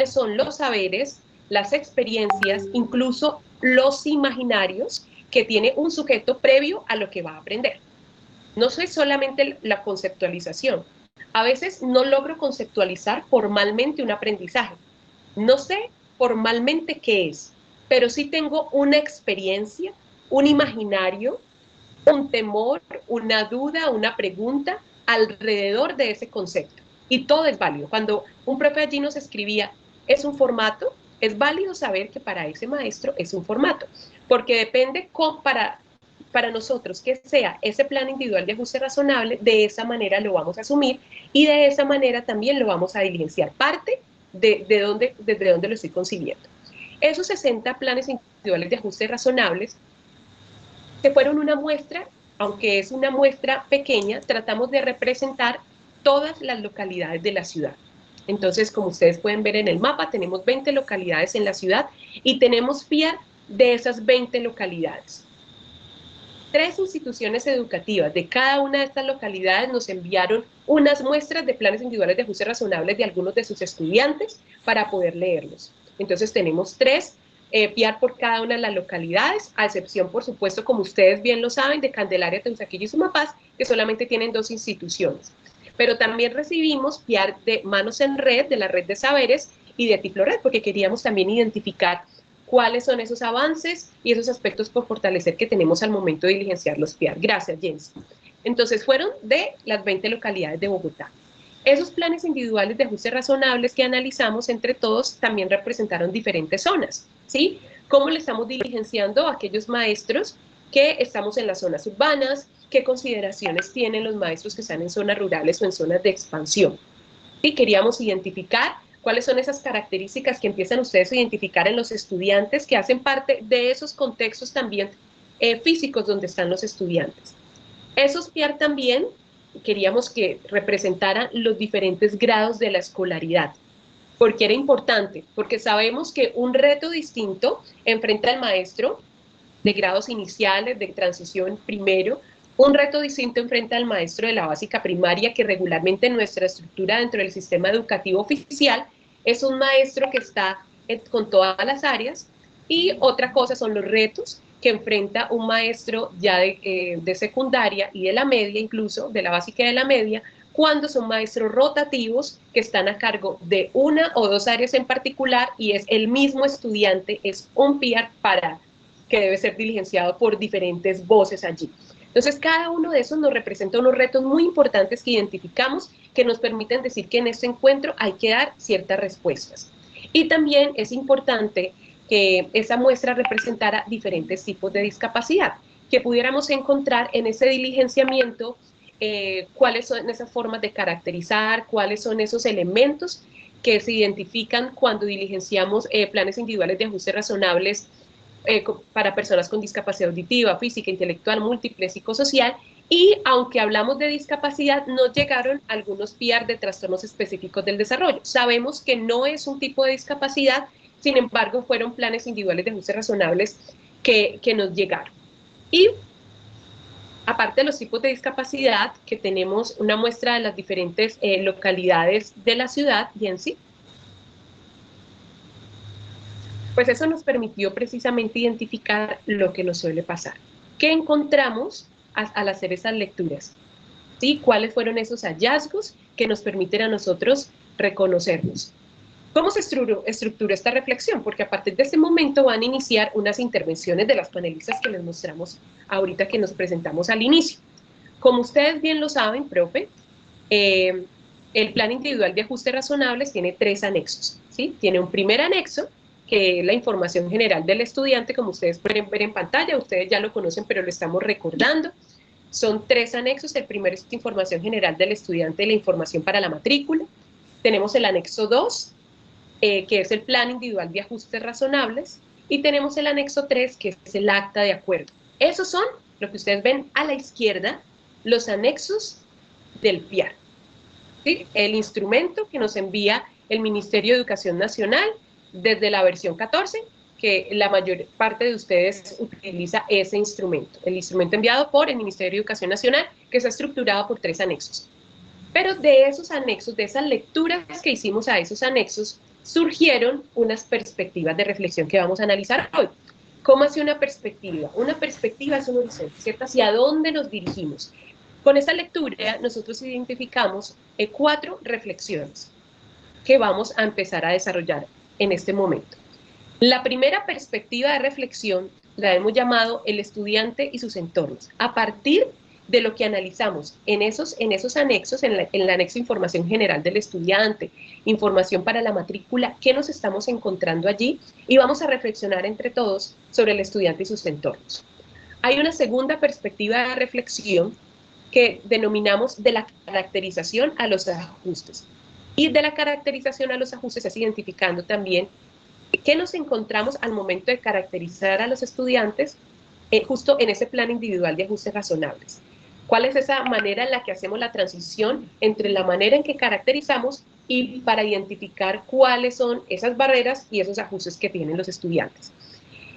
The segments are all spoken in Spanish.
son los saberes, las experiencias, incluso los imaginarios que tiene un sujeto previo a lo que va a aprender. No es solamente la conceptualización. A veces no logro conceptualizar formalmente un aprendizaje. No sé formalmente qué es, pero sí tengo una experiencia, un imaginario, un temor, una duda, una pregunta alrededor de ese concepto. Y todo es válido. Cuando un profe allí nos escribía, es un formato, es válido saber que para ese maestro es un formato, porque depende para nosotros que sea ese plan individual de ajuste razonable, de esa manera lo vamos a asumir y de esa manera también lo vamos a diligenciar. Parte desde dónde lo estoy concibiendo. Esos 60 planes individuales de ajuste razonables que fueron una muestra, aunque es una muestra pequeña, tratamos de representar todas las localidades de la ciudad. Entonces, como ustedes pueden ver en el mapa, tenemos 20 localidades en la ciudad y tenemos FIAR de esas 20 localidades. 3 instituciones educativas de cada una de estas localidades nos enviaron unas muestras de planes individuales de ajuste razonables de algunos de sus estudiantes para poder leerlos. Entonces tenemos 3 PIAR por cada una de las localidades, a excepción, por supuesto, como ustedes bien lo saben, de Candelaria, Teusaquillo y Sumapaz, que solamente tienen 2 instituciones. Pero también recibimos PIAR de Manos en Red, de la Red de Saberes, y de Tiflored, porque queríamos también identificar cuáles son esos avances y esos aspectos por fortalecer que tenemos al momento de diligenciar los PIAR. Gracias, Jens. Entonces, fueron de las 20 localidades de Bogotá. Esos planes individuales de ajuste razonables que analizamos entre todos también representaron diferentes zonas, ¿sí? ¿Cómo le estamos diligenciando a aquellos maestros que estamos en las zonas urbanas? ¿Qué consideraciones tienen los maestros que están en zonas rurales o en zonas de expansión? Y queríamos identificar cuáles son esas características que empiezan ustedes a identificar en los estudiantes que hacen parte de esos contextos también físicos donde están los estudiantes. Esos PIAR también queríamos que representaran los diferentes grados de la escolaridad. Porque era importante, porque sabemos que un reto distinto enfrenta al maestro de grados iniciales, de transición primero, un reto distinto enfrenta al maestro de la básica primaria, que regularmente en nuestra estructura dentro del sistema educativo oficial es un maestro que está con todas las áreas, y otra cosa son los retos que enfrenta un maestro ya de secundaria y de la media, incluso de la básica y de la media, cuando son maestros rotativos que están a cargo de una o dos áreas en particular y es el mismo estudiante, es un PIAR que debe ser diligenciado por diferentes voces allí. Entonces, cada uno de esos nos representa unos retos muy importantes que identificamos, que nos permiten decir que en este encuentro hay que dar ciertas respuestas. Y también es importante que esa muestra representara diferentes tipos de discapacidad, que pudiéramos encontrar en ese diligenciamiento cuáles son esas formas de caracterizar, cuáles son esos elementos que se identifican cuando diligenciamos planes individuales de ajuste razonables para personas con discapacidad auditiva, física, intelectual, múltiple, psicosocial, y aunque hablamos de discapacidad, nos llegaron algunos PIAR de trastornos específicos del desarrollo. Sabemos que no es un tipo de discapacidad, sin embargo, fueron planes individuales de ajuste razonables que nos llegaron. Y aparte de los tipos de discapacidad, que tenemos una muestra de las diferentes localidades de la ciudad y en sí, pues eso nos permitió precisamente identificar lo que nos suele pasar. ¿Qué encontramos al hacer esas lecturas? ¿Sí? ¿Cuáles fueron esos hallazgos que nos permiten a nosotros reconocernos? ¿Cómo se estructura esta reflexión? Porque a partir de este momento van a iniciar unas intervenciones de las panelistas que les mostramos ahorita, que nos presentamos al inicio. Como ustedes bien lo saben, profe, el plan individual de ajuste razonables tiene 3 anexos, ¿sí? Tiene un primer anexo, que es la información general del estudiante, como ustedes pueden ver en pantalla, ustedes ya lo conocen, pero lo estamos recordando. Son 3 anexos, el primero es información general del estudiante, la información para la matrícula. Tenemos el anexo 2, que es el plan individual de ajustes razonables, y tenemos el anexo 3, que es el acta de acuerdo. Esos son, lo que ustedes ven a la izquierda, los anexos del PIAR. ¿Sí? El instrumento que nos envía el Ministerio de Educación Nacional desde la versión 14, que la mayor parte de ustedes utiliza ese instrumento, el instrumento enviado por el Ministerio de Educación Nacional, que está estructurado por 3 anexos. Pero de esos anexos, de esas lecturas que hicimos a esos anexos, surgieron unas perspectivas de reflexión que vamos a analizar hoy. ¿Cómo hace una perspectiva? Una perspectiva es un horizonte, ¿cierto? ¿Hacia dónde nos dirigimos? Con esta lectura nosotros identificamos 4 reflexiones que vamos a empezar a desarrollar en este momento. La primera perspectiva de reflexión la hemos llamado el estudiante y sus entornos. A partir de lo que analizamos en esos anexos, en el anexo información general del estudiante, información para la matrícula, qué nos estamos encontrando allí, y vamos a reflexionar entre todos sobre el estudiante y sus entornos. Hay una segunda perspectiva de reflexión que denominamos de la caracterización a los ajustes. Y de la caracterización a los ajustes es identificando también qué nos encontramos al momento de caracterizar a los estudiantes justo en ese plan individual de ajustes razonables. ¿Cuál es esa manera en la que hacemos la transición entre la manera en que caracterizamos y para identificar cuáles son esas barreras y esos ajustes que tienen los estudiantes?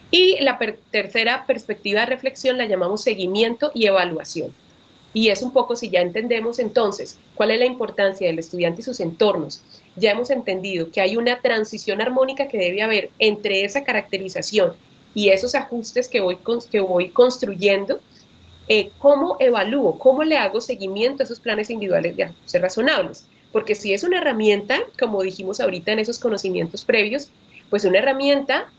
Y la tercera perspectiva de reflexión la llamamos seguimiento y evaluación. Y es un poco si ya entendemos entonces cuál es la importancia del estudiante y sus entornos. Ya hemos entendido que hay una transición armónica que debe haber entre esa caracterización y esos ajustes que voy construyendo. ¿Cómo evalúo? ¿Cómo le hago seguimiento a esos planes individuales de ajustes razonables? Porque si es una herramienta, como dijimos ahorita en esos conocimientos previos, pues una herramienta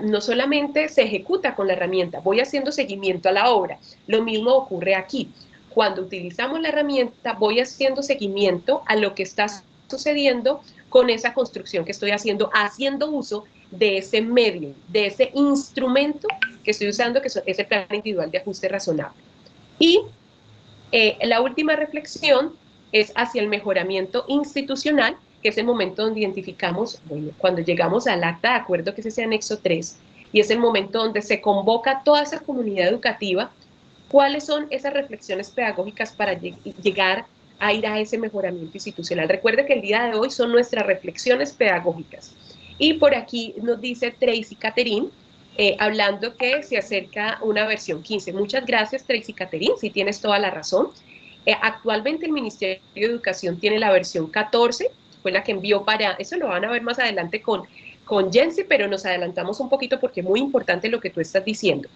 no solamente se ejecuta con la herramienta, voy haciendo seguimiento a la obra. Lo mismo ocurre aquí. Cuando utilizamos la herramienta, voy haciendo seguimiento a lo que está sucediendo con esa construcción que estoy haciendo uso de ese medio, de ese instrumento que estoy usando, que es ese plan individual de ajuste razonable. Y la última reflexión es hacia el mejoramiento institucional, que es el momento donde identificamos, bueno, cuando llegamos al acta de acuerdo, que es ese anexo 3, y es el momento donde se convoca a toda esa comunidad educativa, cuáles son esas reflexiones pedagógicas para llegar a ir a ese mejoramiento institucional. Recuerde que el día de hoy son nuestras reflexiones pedagógicas. Y por aquí nos dice Tracy Caterín, hablando que se acerca una versión 15. Muchas gracias, Tracy Caterín, si tienes toda la razón. Actualmente el Ministerio de Educación tiene la versión 14, fue la que envió para, eso lo van a ver más adelante con Jensi, pero nos adelantamos un poquito porque es muy importante lo que tú estás diciendo.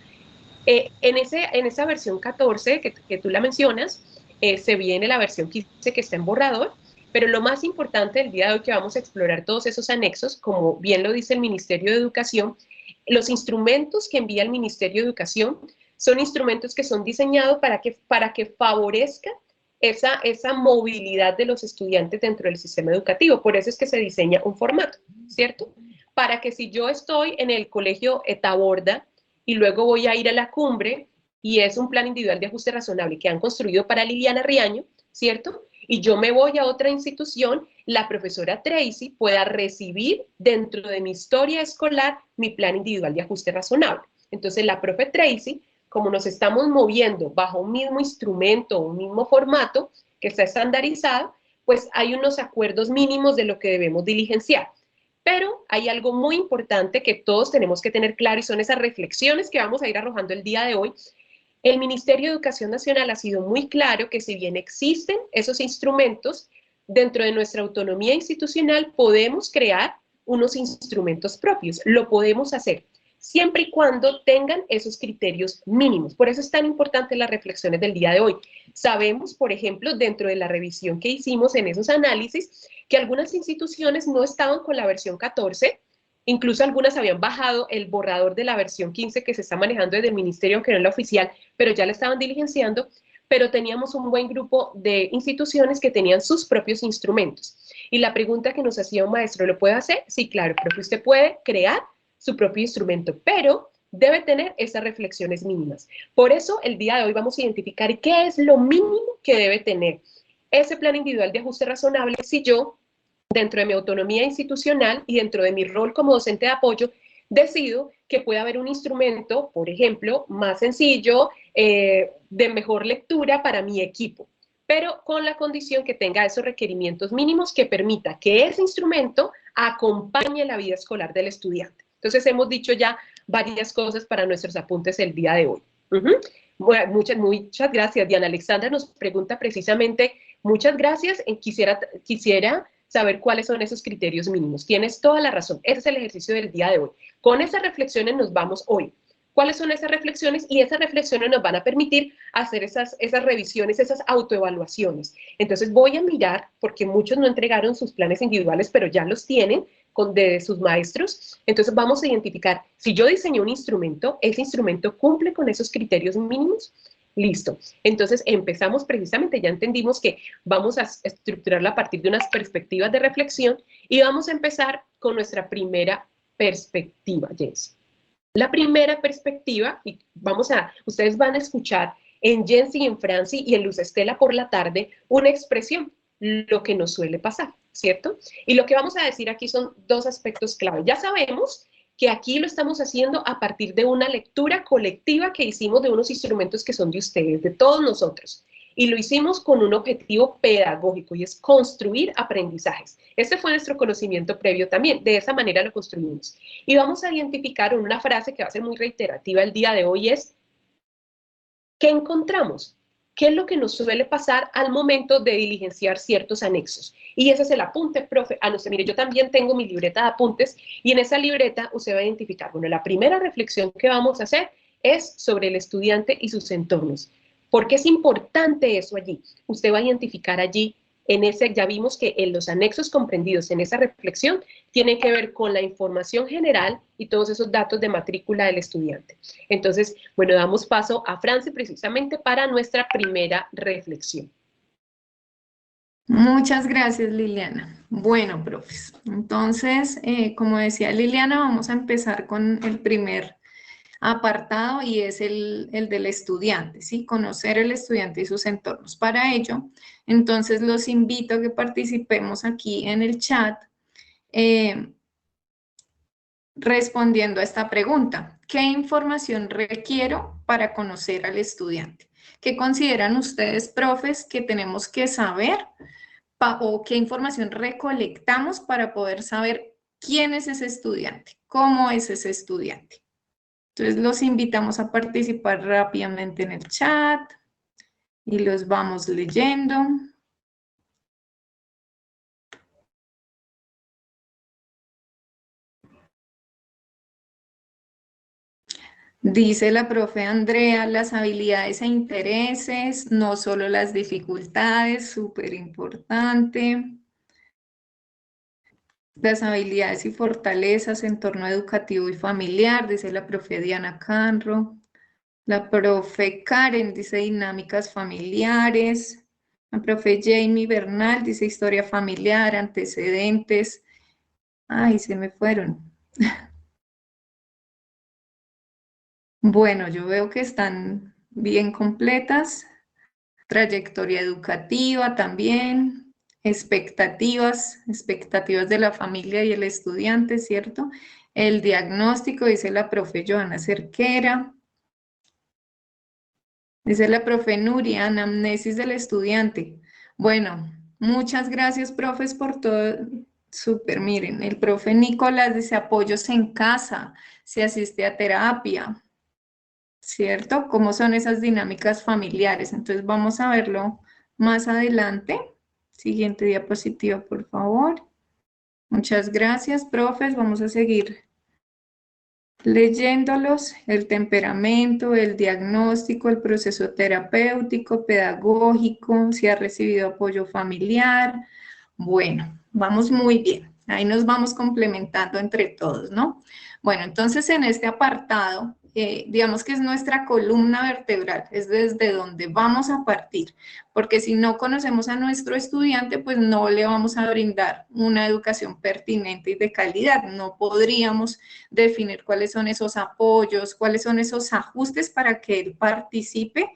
En esa versión 14 que tú la mencionas, se viene la versión 15 que está en borrador, pero lo más importante del día de hoy que vamos a explorar todos esos anexos, como bien lo dice el Ministerio de Educación, los instrumentos que envía el Ministerio de Educación son instrumentos que son diseñados para que favorezca esa movilidad de los estudiantes dentro del sistema educativo. Por eso es que se diseña un formato, ¿cierto? Para que si yo estoy en el colegio Taborda y luego voy a ir a la cumbre y es un plan individual de ajuste razonable que han construido para Liliana Riaño, ¿cierto? Y yo me voy a otra institución, la profesora Tracy pueda recibir dentro de mi historia escolar mi plan individual de ajuste razonable. Entonces la profe Tracy, como nos estamos moviendo bajo un mismo instrumento, un mismo formato que está estandarizado, pues hay unos acuerdos mínimos de lo que debemos diligenciar. Pero hay algo muy importante que todos tenemos que tener claro y son esas reflexiones que vamos a ir arrojando el día de hoy. El Ministerio de Educación Nacional ha sido muy claro que si bien existen esos instrumentos, dentro de nuestra autonomía institucional podemos crear unos instrumentos propios, lo podemos hacer, siempre y cuando tengan esos criterios mínimos. Por eso es tan importante las reflexiones del día de hoy. Sabemos, por ejemplo, dentro de la revisión que hicimos en esos análisis, que algunas instituciones no estaban con la versión 14, incluso algunas habían bajado el borrador de la versión 15 que se está manejando desde el ministerio, aunque no es la oficial, pero ya la estaban diligenciando, pero teníamos un buen grupo de instituciones que tenían sus propios instrumentos. Y la pregunta que nos hacía un maestro, ¿lo puede hacer? Sí, claro, pero usted puede crear su propio instrumento, pero debe tener esas reflexiones mínimas. Por eso, el día de hoy vamos a identificar qué es lo mínimo que debe tener ese plan individual de ajuste razonable si yo, dentro de mi autonomía institucional y dentro de mi rol como docente de apoyo, decido que puede haber un instrumento, por ejemplo, más sencillo, de mejor lectura para mi equipo, pero con la condición que tenga esos requerimientos mínimos que permita que ese instrumento acompañe la vida escolar del estudiante. Entonces, hemos dicho ya varias cosas para nuestros apuntes el día de hoy. Bueno, muchas gracias. Diana Alexandra nos pregunta precisamente, muchas gracias. Quisiera saber cuáles son esos criterios mínimos. Tienes toda la razón. Ese es el ejercicio del día de hoy. Con esas reflexiones nos vamos hoy. ¿Cuáles son esas reflexiones? Y esas reflexiones nos van a permitir hacer esas revisiones, esas autoevaluaciones. Entonces voy a mirar, porque muchos no entregaron sus planes individuales, pero ya los tienen de sus maestros. Entonces vamos a identificar, si yo diseñé un instrumento, ¿ese instrumento cumple con esos criterios mínimos? Listo. Entonces empezamos precisamente, ya entendimos que vamos a estructurarla a partir de unas perspectivas de reflexión y vamos a empezar con nuestra primera perspectiva, Jens. La primera perspectiva, y ustedes van a escuchar en Jens y en Franci y en Luz Estela por la tarde una expresión, lo que nos suele pasar, ¿cierto? Y lo que vamos a decir aquí son dos aspectos clave. Ya sabemos que aquí lo estamos haciendo a partir de una lectura colectiva que hicimos de unos instrumentos que son de ustedes, de todos nosotros. Y lo hicimos con un objetivo pedagógico y es construir aprendizajes. Este fue nuestro conocimiento previo también, de esa manera lo construimos. Y vamos a identificar una frase que va a ser muy reiterativa el día de hoy es, ¿qué encontramos? ¿Qué es lo que nos suele pasar al momento de diligenciar ciertos anexos? Y ese es el apunte, profe. No sé, mire, yo también tengo mi libreta de apuntes y en esa libreta usted va a identificar, bueno, la primera reflexión que vamos a hacer es sobre el estudiante y sus entornos. ¿Por qué es importante eso allí? Usted va a identificar allí, ya vimos que en los anexos comprendidos en esa reflexión tienen que ver con la información general y todos esos datos de matrícula del estudiante. Entonces, bueno, damos paso a Franci precisamente para nuestra primera reflexión. Muchas gracias, Liliana. Bueno, profes, entonces, como decía Liliana, vamos a empezar con el primer apartado y es el del estudiante, ¿sí? Conocer el estudiante y sus entornos. Para ello, entonces los invito a que participemos aquí en el chat respondiendo a esta pregunta. ¿Qué información requiero para conocer al estudiante? ¿Qué consideran ustedes, profes, que tenemos que saber o qué información recolectamos para poder saber quién es ese estudiante, cómo es ese estudiante? Entonces los invitamos a participar rápidamente en el chat y los vamos leyendo. Dice la profe Andrea, las habilidades e intereses, no solo las dificultades, súper importante. Las habilidades y fortalezas, entorno educativo y familiar, dice la profe Diana Canro. La profe Karen dice dinámicas familiares. La profe Jamie Bernal dice historia familiar, antecedentes. Ay, se me fueron. Bueno, yo veo que están bien completas. Trayectoria educativa también. Expectativas de la familia y el estudiante, ¿cierto? El diagnóstico, dice la profe Joana Cerquera. Dice la profe Nuria, anamnesis del estudiante. Bueno, muchas gracias, profes, por todo. Súper, miren, el profe Nicolás dice apoyos en casa, se asiste a terapia, ¿cierto? ¿Cómo son esas dinámicas familiares? Entonces vamos a verlo más adelante. Siguiente diapositiva, por favor. Muchas gracias, profes. Vamos a seguir leyéndolos, el temperamento, el diagnóstico, el proceso terapéutico, pedagógico, si ha recibido apoyo familiar. Bueno, vamos muy bien. Ahí nos vamos complementando entre todos, ¿no? Bueno, entonces en este apartado, digamos que es nuestra columna vertebral, es desde donde vamos a partir, porque si no conocemos a nuestro estudiante, pues no le vamos a brindar una educación pertinente y de calidad. No podríamos definir cuáles son esos apoyos, cuáles son esos ajustes para que él participe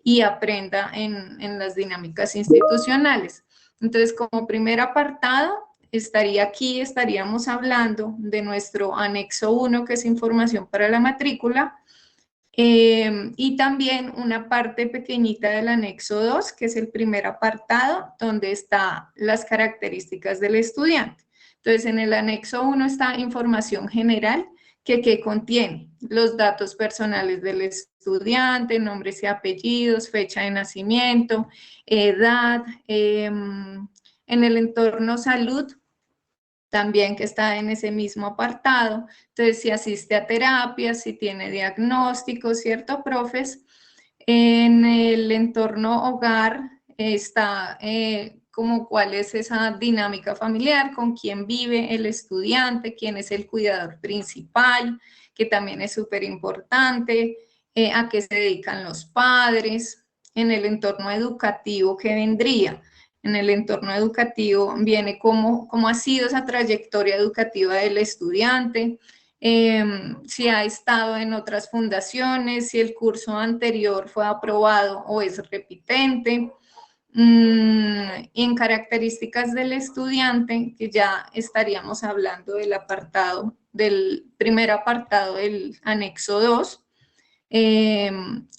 y aprenda en las dinámicas institucionales. Entonces, como primer apartado, estaríamos hablando de nuestro anexo 1, que es información para la matrícula, y también una parte pequeñita del anexo 2, que es el primer apartado, donde están las características del estudiante. Entonces, en el anexo 1 está información general, que contiene los datos personales del estudiante, nombres y apellidos, fecha de nacimiento, edad, En el entorno salud, también que está en ese mismo apartado. Entonces, si asiste a terapias, si tiene diagnóstico, ¿cierto, profes? En el entorno hogar está como cuál es esa dinámica familiar, con quién vive el estudiante, quién es el cuidador principal, que también es súper importante, a qué se dedican los padres. En el entorno educativo, ¿qué vendría? En el entorno educativo viene cómo ha sido esa trayectoria educativa del estudiante, si ha estado en otras fundaciones, si el curso anterior fue aprobado o es repitente. En características del estudiante, que ya estaríamos hablando del apartado, del primer apartado del anexo 2,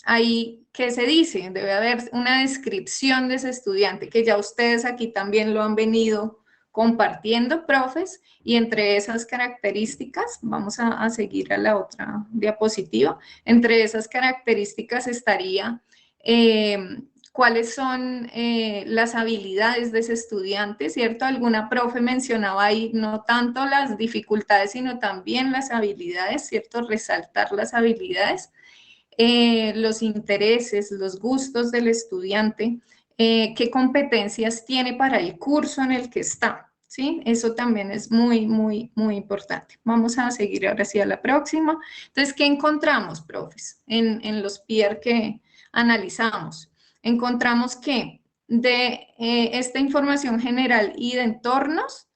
ahí, ¿qué se dice? Debe haber una descripción de ese estudiante, que ya ustedes aquí también lo han venido compartiendo, profes, y entre esas características, vamos a seguir a la otra diapositiva, entre esas características estaría cuáles son las habilidades de ese estudiante, ¿cierto? Alguna profe mencionaba ahí no tanto las dificultades, sino también las habilidades, ¿cierto? Resaltar las habilidades. Los intereses, los gustos del estudiante, qué competencias tiene para el curso en el que está, ¿sí? Eso también es muy, muy, muy importante. Vamos a seguir ahora sí a la próxima. Entonces, ¿qué encontramos, profes, en los peer que analizamos? Encontramos que de esta información general y de entornos,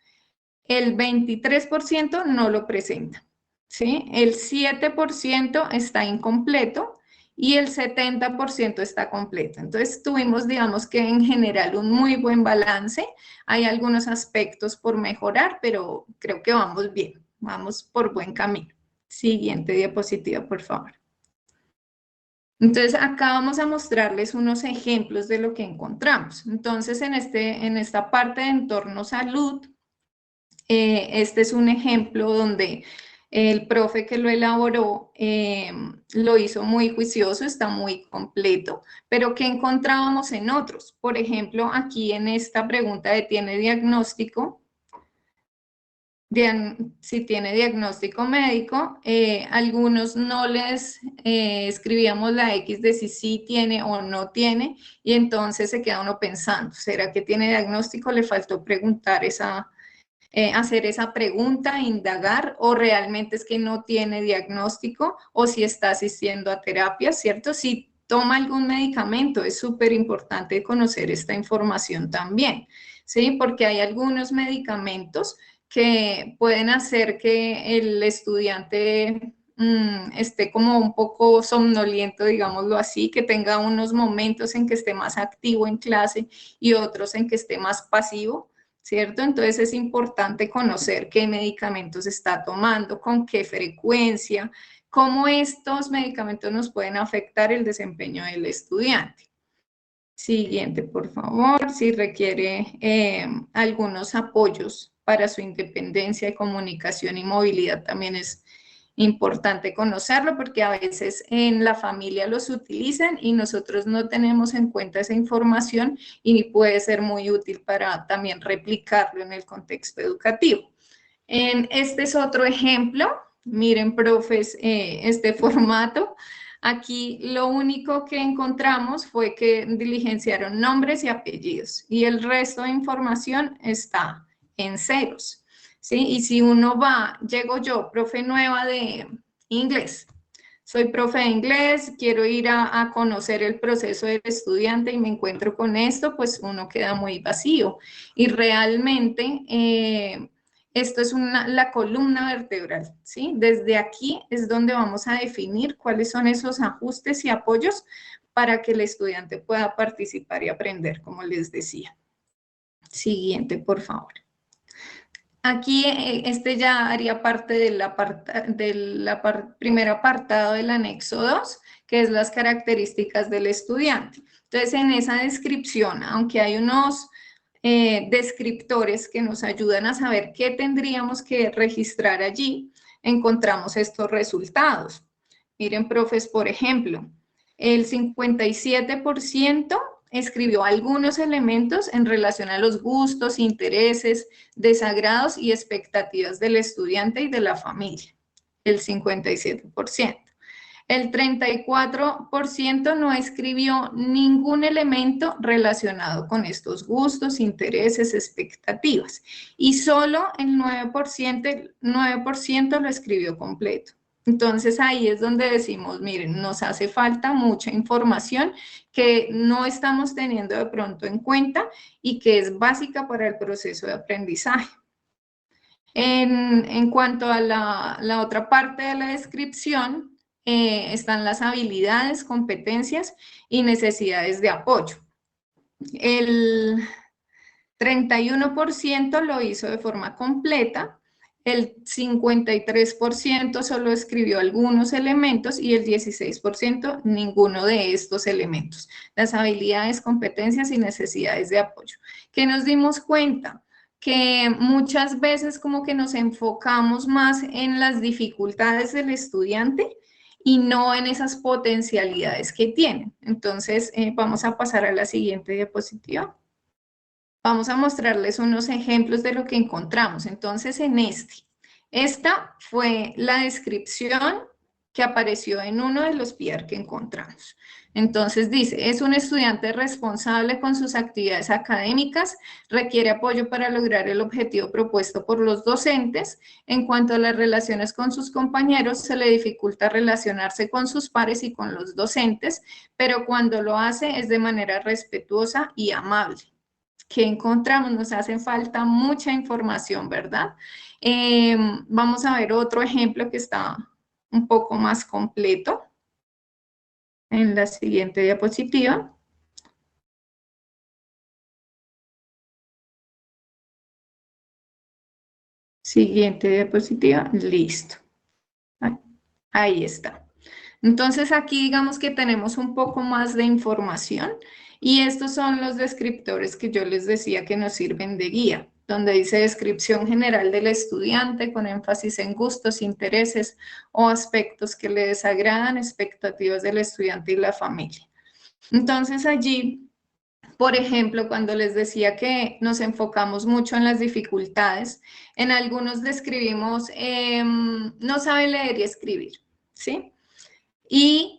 el 23% no lo presenta, ¿sí? El 7% está incompleto y el 70% está completo. Entonces tuvimos, digamos que en general, un muy buen balance. Hay algunos aspectos por mejorar, pero creo que vamos bien, vamos por buen camino. Siguiente diapositiva, por favor. Entonces, acá vamos a mostrarles unos ejemplos de lo que encontramos. Entonces, en esta parte de entorno salud, este es un ejemplo donde el profe que lo elaboró lo hizo muy juicioso, está muy completo, pero ¿qué encontrábamos en otros? Por ejemplo, aquí en esta pregunta de ¿tiene diagnóstico? Si tiene diagnóstico médico, algunos no les escribíamos la X de si sí tiene o no tiene, y entonces se queda uno pensando, ¿será que tiene diagnóstico? Le faltó preguntar hacer esa pregunta, indagar, o realmente es que no tiene diagnóstico, o si está asistiendo a terapia, ¿cierto? Si toma algún medicamento, es súper importante conocer esta información también, ¿sí? Porque hay algunos medicamentos que pueden hacer que el estudiante esté como un poco somnoliento, digámoslo así, que tenga unos momentos en que esté más activo en clase y otros en que esté más pasivo, ¿cierto? Entonces es importante conocer qué medicamentos está tomando, con qué frecuencia, cómo estos medicamentos nos pueden afectar el desempeño del estudiante. Siguiente, por favor, si requiere algunos apoyos para su independencia de comunicación y movilidad, también es importante conocerlo porque a veces en la familia los utilizan y nosotros no tenemos en cuenta esa información y puede ser muy útil para también replicarlo en el contexto educativo. Este es otro ejemplo. Miren, profes, este formato. Aquí lo único que encontramos fue que diligenciaron nombres y apellidos y el resto de información está en ceros, ¿sí? Y si uno llego yo, profe nueva de inglés, soy profe de inglés, quiero ir a conocer el proceso del estudiante y me encuentro con esto, pues uno queda muy vacío. Y realmente esto es la columna vertebral, ¿sí? Desde aquí es donde vamos a definir cuáles son esos ajustes y apoyos para que el estudiante pueda participar y aprender, como les decía. Siguiente, por favor. Aquí este ya haría parte del primer apartado del anexo 2, que es las características del estudiante. Entonces, en esa descripción, aunque hay unos descriptores que nos ayudan a saber qué tendríamos que registrar allí, encontramos estos resultados. Miren, profes, por ejemplo, el 57% escribió algunos elementos en relación a los gustos, intereses, desagrados y expectativas del estudiante y de la familia, el 57%. El 34% no escribió ningún elemento relacionado con estos gustos, intereses, expectativas. Y solo el 9% lo escribió completo. Entonces ahí es donde decimos, miren, nos hace falta mucha información que no estamos teniendo de pronto en cuenta y que es básica para el proceso de aprendizaje. En cuanto a la otra parte de la descripción, están las habilidades, competencias y necesidades de apoyo. El 31% lo hizo de forma completa, el 53% solo escribió algunos elementos y el 16% ninguno de estos elementos. Las habilidades, competencias y necesidades de apoyo. ¿Qué nos dimos cuenta? Que muchas veces como que nos enfocamos más en las dificultades del estudiante y no en esas potencialidades que tienen. Entonces, vamos a pasar a la siguiente diapositiva. Vamos a mostrarles unos ejemplos de lo que encontramos. Entonces, esta fue la descripción que apareció en uno de los PR que encontramos. Entonces dice, es un estudiante responsable con sus actividades académicas, requiere apoyo para lograr el objetivo propuesto por los docentes. En cuanto a las relaciones con sus compañeros, se le dificulta relacionarse con sus pares y con los docentes, pero cuando lo hace es de manera respetuosa y amable. ¿Qué encontramos? Nos hace falta mucha información, ¿verdad? Vamos a ver otro ejemplo que está un poco más completo en la siguiente diapositiva. Siguiente diapositiva, listo. Ahí está. Entonces aquí digamos que tenemos un poco más de información y estos son los descriptores que yo les decía que nos sirven de guía, donde dice descripción general del estudiante con énfasis en gustos, intereses o aspectos que le desagradan, expectativas del estudiante y la familia. Entonces allí, por ejemplo, cuando les decía que nos enfocamos mucho en las dificultades, en algunos describimos no sabe leer y escribir, ¿sí? Y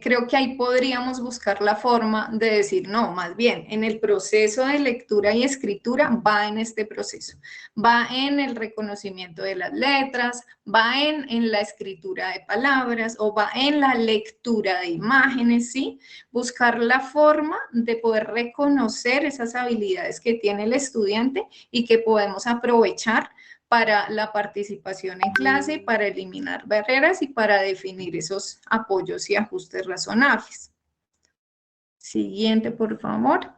creo que ahí podríamos buscar la forma de decir, no, más bien, en el proceso de lectura y escritura va en este proceso, va en el reconocimiento de las letras, va en la escritura de palabras o va en la lectura de imágenes, ¿sí? Buscar la forma de poder reconocer esas habilidades que tiene el estudiante y que podemos aprovechar para la participación en clase, para eliminar barreras y para definir esos apoyos y ajustes razonables. Siguiente, por favor.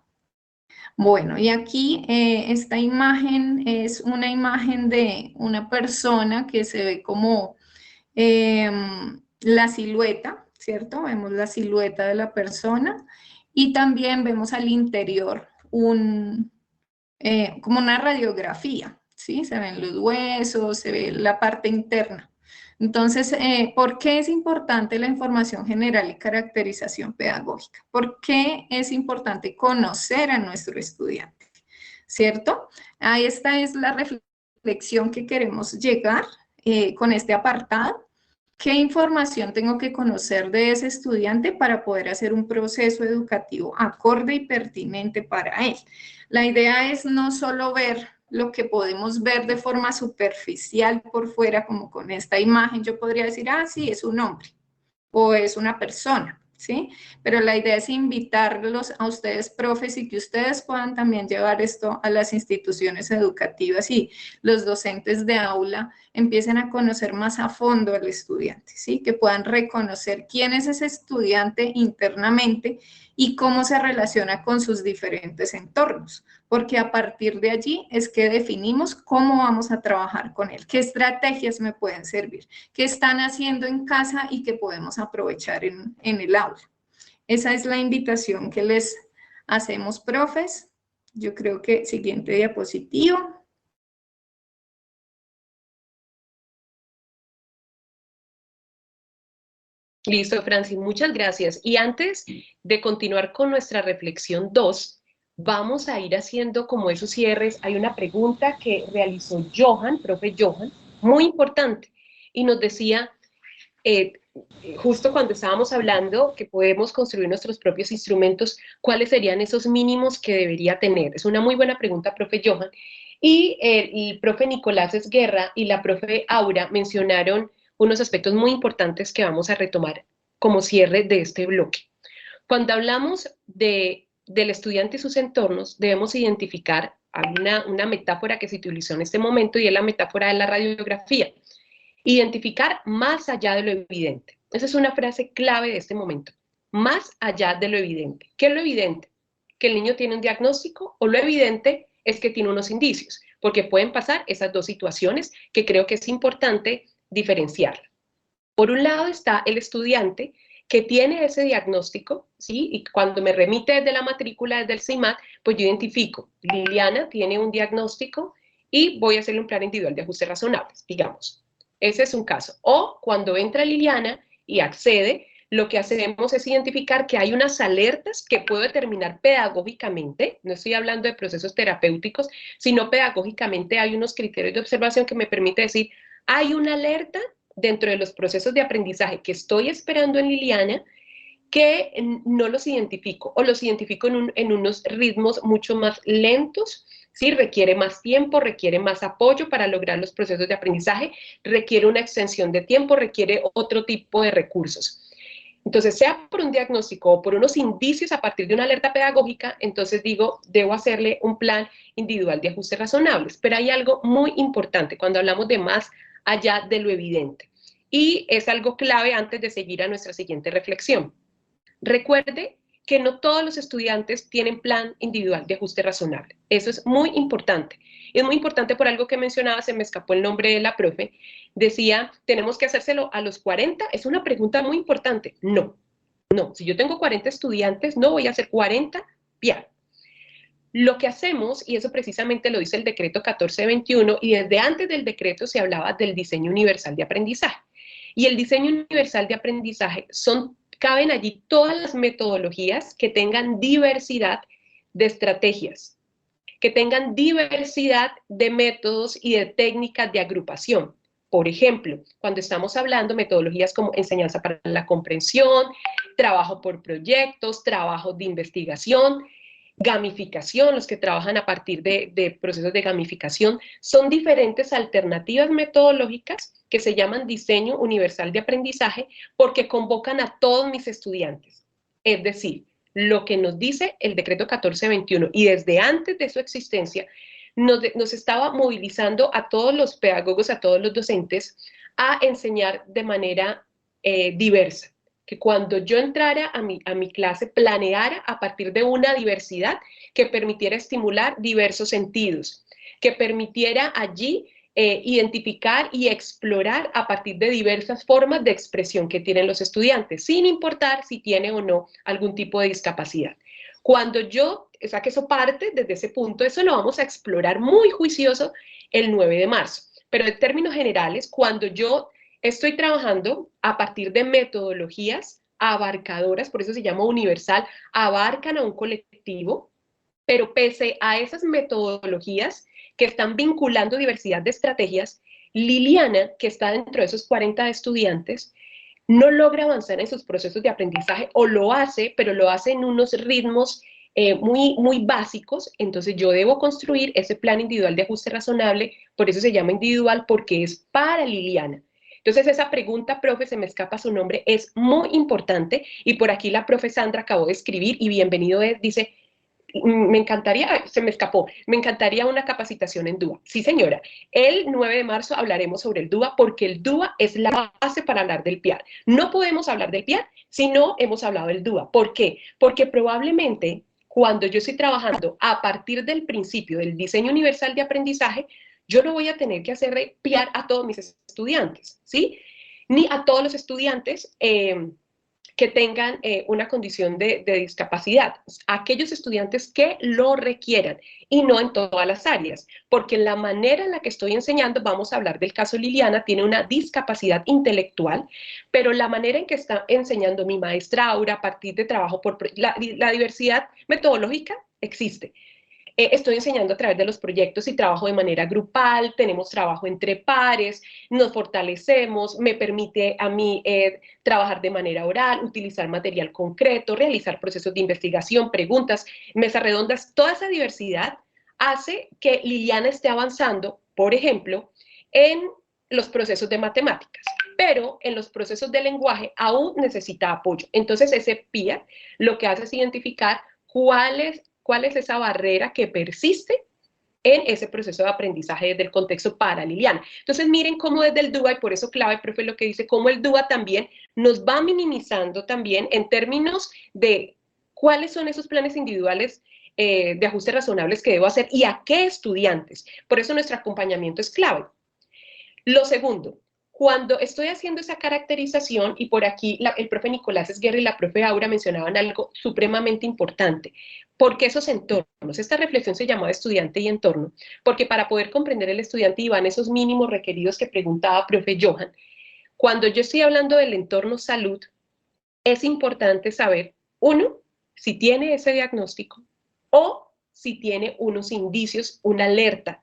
Bueno, y aquí esta imagen es una imagen de una persona que se ve como la silueta, ¿cierto? Vemos la silueta de la persona y también vemos al interior como una radiografía, ¿sí? Se ven los huesos, se ve la parte interna. Entonces, ¿por qué es importante la información general y caracterización pedagógica? ¿Por qué es importante conocer a nuestro estudiante? ¿Cierto? Ahí esta es la reflexión que queremos llegar con este apartado. ¿Qué información tengo que conocer de ese estudiante para poder hacer un proceso educativo acorde y pertinente para él? La idea es no solo ver lo que podemos ver de forma superficial por fuera, como con esta imagen, yo podría decir, ah, sí, es un hombre o es una persona, ¿sí? Pero la idea es invitarlos a ustedes, profes, y que ustedes puedan también llevar esto a las instituciones educativas y los docentes de aula empiecen a conocer más a fondo al estudiante, ¿sí? Que puedan reconocer quién es ese estudiante internamente y cómo se relaciona con sus diferentes entornos, porque a partir de allí es que definimos cómo vamos a trabajar con él, qué estrategias me pueden servir, qué están haciendo en casa y qué podemos aprovechar en el aula. Esa es la invitación que les hacemos, profes. Yo creo que siguiente diapositiva. Listo, Francis, muchas gracias. Y antes de continuar con nuestra reflexión 2, vamos a ir haciendo como esos cierres. Hay una pregunta que realizó Johan, profe Johan, muy importante, y nos decía, eh, justo cuando estábamos hablando que podemos construir nuestros propios instrumentos, ¿cuáles serían esos mínimos que debería tener? Es una muy buena pregunta, profe Johan. Y el profe Nicolás Esguerra y la profe Aura mencionaron unos aspectos muy importantes que vamos a retomar como cierre de este bloque. Cuando hablamos del estudiante y sus entornos, debemos identificar una metáfora que se utilizó en este momento y es la metáfora de la radiografía. Identificar más allá de lo evidente. Esa es una frase clave de este momento. Más allá de lo evidente. ¿Qué es lo evidente? Que el niño tiene un diagnóstico, o lo evidente es que tiene unos indicios, porque pueden pasar esas dos situaciones que creo que es importante diferenciar. Por un lado está el estudiante que tiene ese diagnóstico, ¿sí? Y cuando me remite desde la matrícula, desde el CIMAD, pues yo identifico, Liliana tiene un diagnóstico y voy a hacerle un plan individual de ajustes razonables, digamos. Ese es un caso. O cuando entra Liliana y accede, lo que hacemos es identificar que hay unas alertas que puedo determinar pedagógicamente, no estoy hablando de procesos terapéuticos, sino pedagógicamente hay unos criterios de observación que me permite decir, hay una alerta dentro de los procesos de aprendizaje que estoy esperando en Liliana, que no los identifico o los identifico en unos ritmos mucho más lentos, ¿sí? Requiere más tiempo, requiere más apoyo para lograr los procesos de aprendizaje, requiere una extensión de tiempo, requiere otro tipo de recursos. Entonces, sea por un diagnóstico o por unos indicios a partir de una alerta pedagógica, entonces digo, debo hacerle un plan individual de ajustes razonables. Pero hay algo muy importante cuando hablamos de más allá de lo evidente. Y es algo clave antes de seguir a nuestra siguiente reflexión. Recuerde que no todos los estudiantes tienen plan individual de ajuste razonable. Eso es muy importante. Es muy importante por algo que mencionaba, se me escapó el nombre de la profe, decía, tenemos que hacérselo a los 40. Es una pregunta muy importante. No, no. Si yo tengo 40 estudiantes, no voy a hacer 40 PIAR. Lo que hacemos, y eso precisamente lo dice el decreto 1421, y desde antes del decreto se hablaba del diseño universal de aprendizaje. Y el diseño universal de aprendizaje caben allí todas las metodologías que tengan diversidad de estrategias, que tengan diversidad de métodos y de técnicas de agrupación. Por ejemplo, cuando estamos hablando de metodologías como enseñanza para la comprensión, trabajo por proyectos, trabajo de investigación, gamificación, los que trabajan a partir de procesos de gamificación, son diferentes alternativas metodológicas que se llaman diseño universal de aprendizaje porque convocan a todos mis estudiantes. Es decir, lo que nos dice el decreto 1421 y desde antes de su existencia nos estaba movilizando a todos los pedagogos, a todos los docentes a enseñar de manera diversa. Que cuando yo entrara a mi clase planeara a partir de una diversidad que permitiera estimular diversos sentidos, que permitiera allí identificar y explorar a partir de diversas formas de expresión que tienen los estudiantes, sin importar si tienen o no algún tipo de discapacidad. Cuando o sea que eso parte desde ese punto, eso lo vamos a explorar muy juicioso el 9 de marzo. Pero en términos generales, cuando yo estoy trabajando a partir de metodologías abarcadoras, por eso se llama universal, abarcan a un colectivo, pero pese a esas metodologías que están vinculando diversidad de estrategias, Liliana, que está dentro de esos 40 estudiantes, no logra avanzar en sus procesos de aprendizaje o lo hace, pero lo hace en unos ritmos muy básicos, entonces yo debo construir ese plan individual de ajuste razonable, por eso se llama individual, porque es para Liliana. Entonces esa pregunta, profe, se me escapa su nombre, es muy importante y por aquí la profe Sandra acabó de escribir y bienvenido dice, me encantaría, se me escapó, me encantaría una capacitación en DUA. Sí, señora, el 9 de marzo hablaremos sobre el DUA porque el DUA es la base para hablar del PIAR. No podemos hablar del PIAR si no hemos hablado del DUA. ¿Por qué? Porque probablemente cuando yo estoy trabajando a partir del principio del diseño universal de aprendizaje, yo no voy a tener que hacer PIAR a todos mis estudiantes, ¿sí? Ni a todos los estudiantes que tengan una condición de discapacidad, aquellos estudiantes que lo requieran y no en todas las áreas, porque la manera en la que estoy enseñando, vamos a hablar del caso Liliana, tiene una discapacidad intelectual, pero la manera en que está enseñando mi maestra Aura a partir de trabajo por la diversidad metodológica existe. Estoy enseñando a través de los proyectos y trabajo de manera grupal, tenemos trabajo entre pares, nos fortalecemos, me permite a mí trabajar de manera oral, utilizar material concreto, realizar procesos de investigación, preguntas, mesas redondas, toda esa diversidad hace que Liliana esté avanzando, por ejemplo, en los procesos de matemáticas, pero en los procesos de lenguaje aún necesita apoyo. Entonces ese PIA lo que hace es identificar cuál es esa barrera que persiste en ese proceso de aprendizaje desde el contexto para Liliana. Entonces miren cómo desde el DUA, y por eso clave, profe, lo que dice, cómo el DUA también nos va minimizando también en términos de cuáles son esos planes individuales de ajustes razonables que debo hacer y a qué estudiantes. Por eso nuestro acompañamiento es clave. Lo segundo, cuando estoy haciendo esa caracterización, y por aquí el profe Nicolás Esguerra y la profe Aura mencionaban algo supremamente importante, porque esos entornos, esta reflexión se llamaba estudiante y entorno, porque para poder comprender el estudiante iban esos mínimos requeridos que preguntaba profe Johan. Cuando yo estoy hablando del entorno salud, es importante saber, uno, si tiene ese diagnóstico o si tiene unos indicios, una alerta,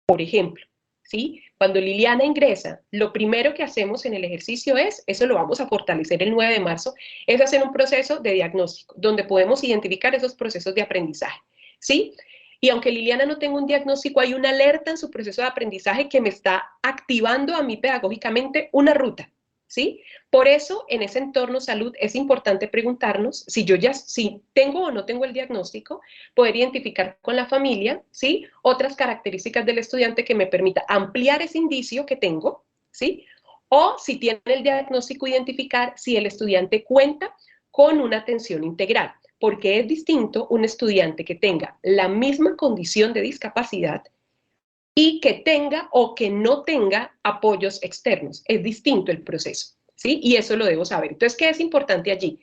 por ejemplo. ¿Sí? Cuando Liliana ingresa, lo primero que hacemos en el ejercicio es, eso lo vamos a fortalecer el 9 de marzo, es hacer un proceso de diagnóstico, donde podemos identificar esos procesos de aprendizaje, ¿sí? Y aunque Liliana no tenga un diagnóstico, hay una alerta en su proceso de aprendizaje que me está activando a mí pedagógicamente una ruta, ¿sí? Por eso, en ese entorno salud, es importante preguntarnos si tengo o no tengo el diagnóstico, poder identificar con la familia, ¿sí? Otras características del estudiante que me permita ampliar ese indicio que tengo, ¿sí? O si tiene el diagnóstico, identificar si el estudiante cuenta con una atención integral, porque es distinto un estudiante que tenga la misma condición de discapacidad y que tenga o que no tenga apoyos externos. Es distinto el proceso, ¿sí? Y eso lo debo saber. Entonces, ¿qué es importante allí?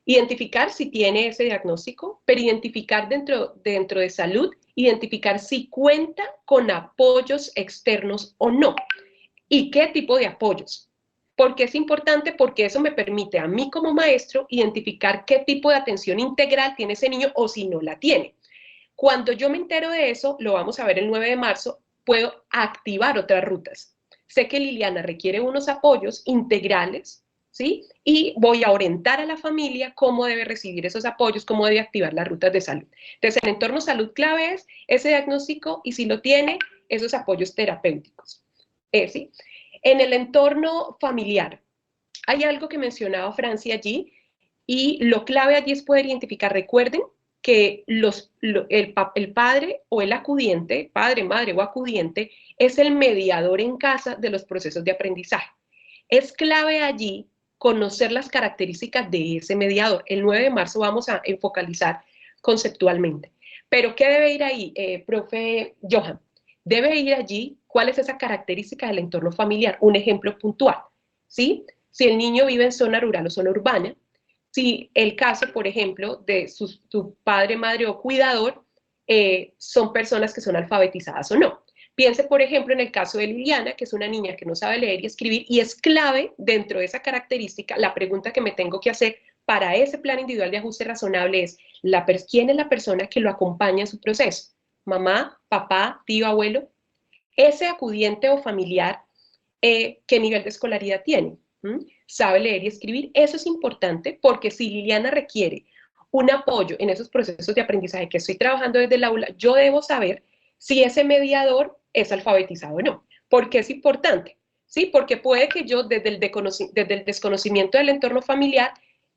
Identificar si tiene ese diagnóstico, pero identificar dentro de salud, identificar si cuenta con apoyos externos o no. ¿Y qué tipo de apoyos? ¿Por qué es importante? Porque eso me permite a mí como maestro identificar qué tipo de atención integral tiene ese niño o si no la tiene. Cuando yo me entero de eso, lo vamos a ver el 9 de marzo, puedo activar otras rutas. Sé que Liliana requiere unos apoyos integrales, ¿sí? Y voy a orientar a la familia cómo debe recibir esos apoyos, cómo debe activar las rutas de salud. Entonces, el entorno salud clave es ese diagnóstico y si lo tiene, esos apoyos terapéuticos. ¿Sí? En el entorno familiar, hay algo que mencionaba Francia allí y lo clave allí es poder identificar, recuerden, que el padre o el acudiente, padre, madre o acudiente, es el mediador en casa de los procesos de aprendizaje. Es clave allí conocer las características de ese mediador. El 9 de marzo vamos a focalizar conceptualmente. Pero, ¿qué debe ir ahí, profe Johan? Debe ir allí cuál es esa característica del entorno familiar, un ejemplo puntual, ¿sí? Si el niño vive en zona rural o zona urbana, si el caso, por ejemplo, de su padre, madre o cuidador son personas que son alfabetizadas o no. Piense, por ejemplo, en el caso de Liliana, que es una niña que no sabe leer y escribir, y es clave dentro de esa característica, la pregunta que me tengo que hacer para ese plan individual de ajuste razonable es, ¿quién es la persona que lo acompaña en su proceso? ¿Mamá, papá, tío, abuelo? Ese acudiente o familiar, ¿qué nivel de escolaridad tiene? ¿Sabe leer y escribir? Eso es importante porque si Liliana requiere un apoyo en esos procesos de aprendizaje que estoy trabajando desde el aula, yo debo saber si ese mediador es alfabetizado o no. ¿Por qué es importante? ¿Sí? Porque puede que yo desde el desconocimiento del entorno familiar,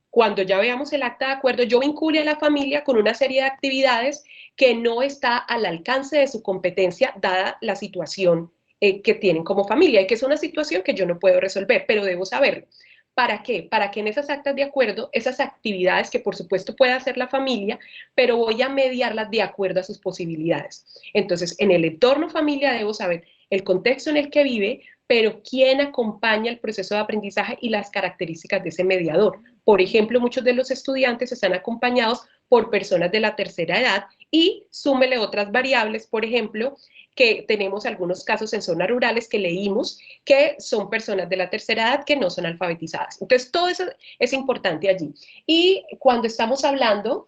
cuando ya veamos el acta de acuerdo, yo vincule a la familia con una serie de actividades que no está al alcance de su competencia dada la situación que tienen como familia y que es una situación que yo no puedo resolver, pero debo saberlo. ¿Para qué? Para que en esas actas de acuerdo, esas actividades que por supuesto puede hacer la familia, pero voy a mediarlas de acuerdo a sus posibilidades. Entonces, en el entorno familia debo saber el contexto en el que vive, pero quién acompaña el proceso de aprendizaje y las características de ese mediador. Por ejemplo, muchos de los estudiantes están acompañados por personas de la tercera edad y súmele otras variables, por ejemplo, que tenemos algunos casos en zonas rurales que leímos que son personas de la tercera edad que no son alfabetizadas. Entonces, todo eso es importante allí. Y cuando estamos hablando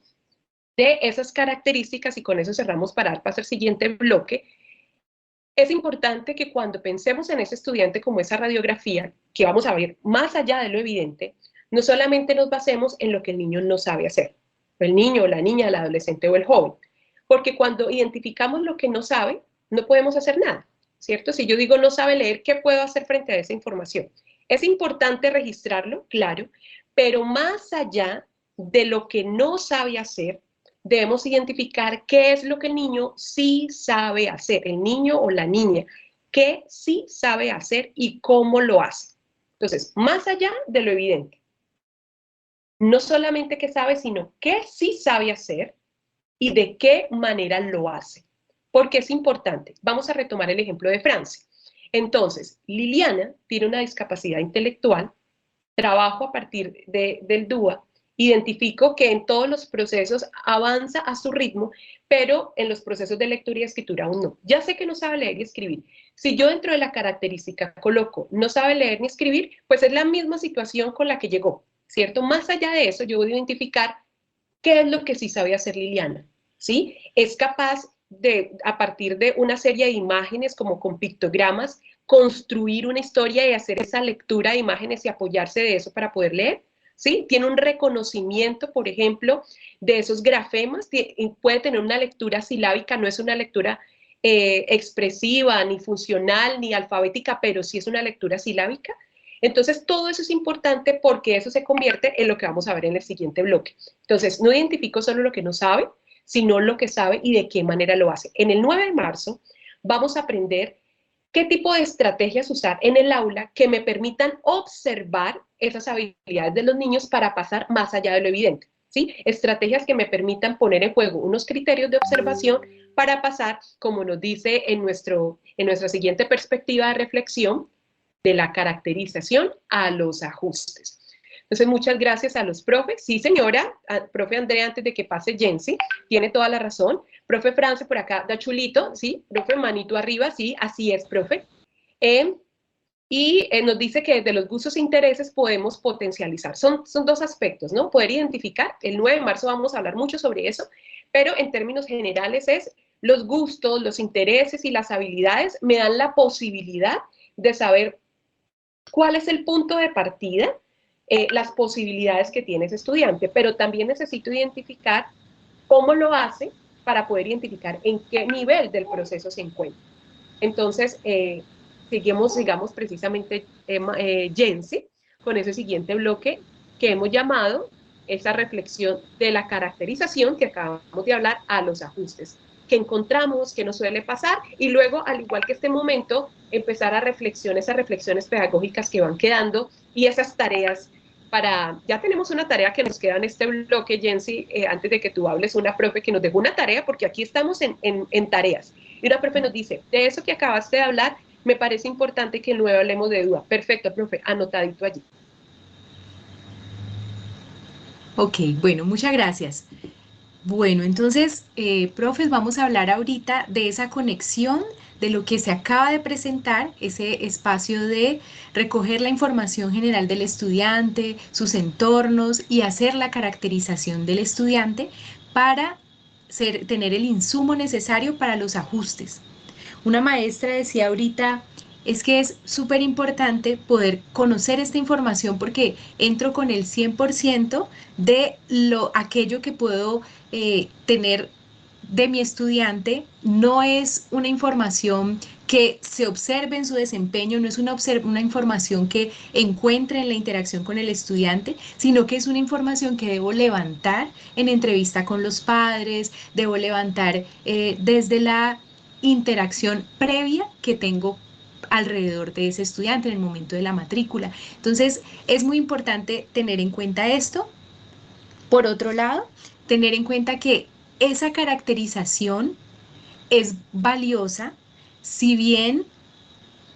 de esas características, y con eso cerramos para dar paso al siguiente bloque, es importante que cuando pensemos en ese estudiante como esa radiografía, que vamos a ver más allá de lo evidente, no solamente nos basemos en lo que el niño no sabe hacer, el niño, la niña, el adolescente o el joven, porque cuando identificamos lo que no sabe, no podemos hacer nada, ¿cierto? Si yo digo no sabe leer, ¿qué puedo hacer frente a esa información? Es importante registrarlo, claro, pero más allá de lo que no sabe hacer, debemos identificar qué es lo que el niño sí sabe hacer, el niño o la niña, qué sí sabe hacer y cómo lo hace. Entonces, más allá de lo evidente, no solamente qué sabe, sino qué sí sabe hacer y de qué manera lo hace. Porque es importante. Vamos a retomar el ejemplo de Francia. Entonces, Liliana tiene una discapacidad intelectual, trabajo a partir del DUA, identifico que en todos los procesos avanza a su ritmo, pero en los procesos de lectura y escritura aún no. Ya sé que no sabe leer y escribir. Si yo dentro de la característica coloco no sabe leer ni escribir, pues es la misma situación con la que llegó, ¿cierto? Más allá de eso, yo voy a identificar qué es lo que sí sabe hacer Liliana, ¿sí? Es capaz de, a partir de una serie de imágenes como con pictogramas, construir una historia y hacer esa lectura de imágenes y apoyarse de eso para poder leer, ¿sí? Tiene un reconocimiento, por ejemplo, de esos grafemas, puede tener una lectura silábica, no es una lectura expresiva, ni funcional, ni alfabética, pero sí es una lectura silábica. Entonces, todo eso es importante porque eso se convierte en lo que vamos a ver en el siguiente bloque. Entonces, no identifico solo lo que no sabe, sino lo que sabe y de qué manera lo hace. En el 9 de marzo vamos a aprender qué tipo de estrategias usar en el aula que me permitan observar esas habilidades de los niños para pasar más allá de lo evidente, ¿sí? Estrategias que me permitan poner en juego unos criterios de observación para pasar, como nos dice en nuestra siguiente perspectiva de reflexión, de la caracterización a los ajustes. Entonces, muchas gracias a los profes. Sí, señora, profe Andrea, antes de que pase Jensi, tiene toda la razón. Profe France, por acá, da chulito, sí. Profe, manito arriba, sí, así es, profe. Nos dice que desde los gustos e intereses podemos potencializar. Son dos aspectos, ¿no? Poder identificar. El 9 de marzo vamos a hablar mucho sobre eso, pero en términos generales es los gustos, los intereses y las habilidades me dan la posibilidad de saber cuál es el punto de partida, las posibilidades que tiene ese estudiante, pero también necesito identificar cómo lo hace para poder identificar en qué nivel del proceso se encuentra. Entonces, sigamos precisamente, Jensi, con ese siguiente bloque que hemos llamado esa reflexión de la caracterización que acabamos de hablar a los ajustes que encontramos, que nos suele pasar, y luego, al igual que este momento, empezar a esas reflexiones pedagógicas que van quedando y esas tareas ya tenemos una tarea que nos queda en este bloque, Jensi, antes de que tú hables, una profe que nos dejó una tarea, porque aquí estamos en tareas, y una profe nos dice, de eso que acabaste de hablar, me parece importante que luego hablemos de duda. Perfecto, profe, anotadito allí. Ok, bueno, muchas gracias. Bueno, entonces, profes, vamos a hablar ahorita de esa conexión de lo que se acaba de presentar, ese espacio de recoger la información general del estudiante, sus entornos y hacer la caracterización del estudiante para tener el insumo necesario para los ajustes. Una maestra decía ahorita, es que es súper importante poder conocer esta información porque entro con el 100% de aquello que puedo tener de mi estudiante. No es una información que se observe en su desempeño, no es una información que encuentre en la interacción con el estudiante, sino que es una información que debo levantar en entrevista con los padres, debo levantar desde la interacción previa que tengo alrededor de ese estudiante en el momento de la matrícula. Entonces, es muy importante tener en cuenta esto. Por otro lado, tener en cuenta que esa caracterización es valiosa. Si bien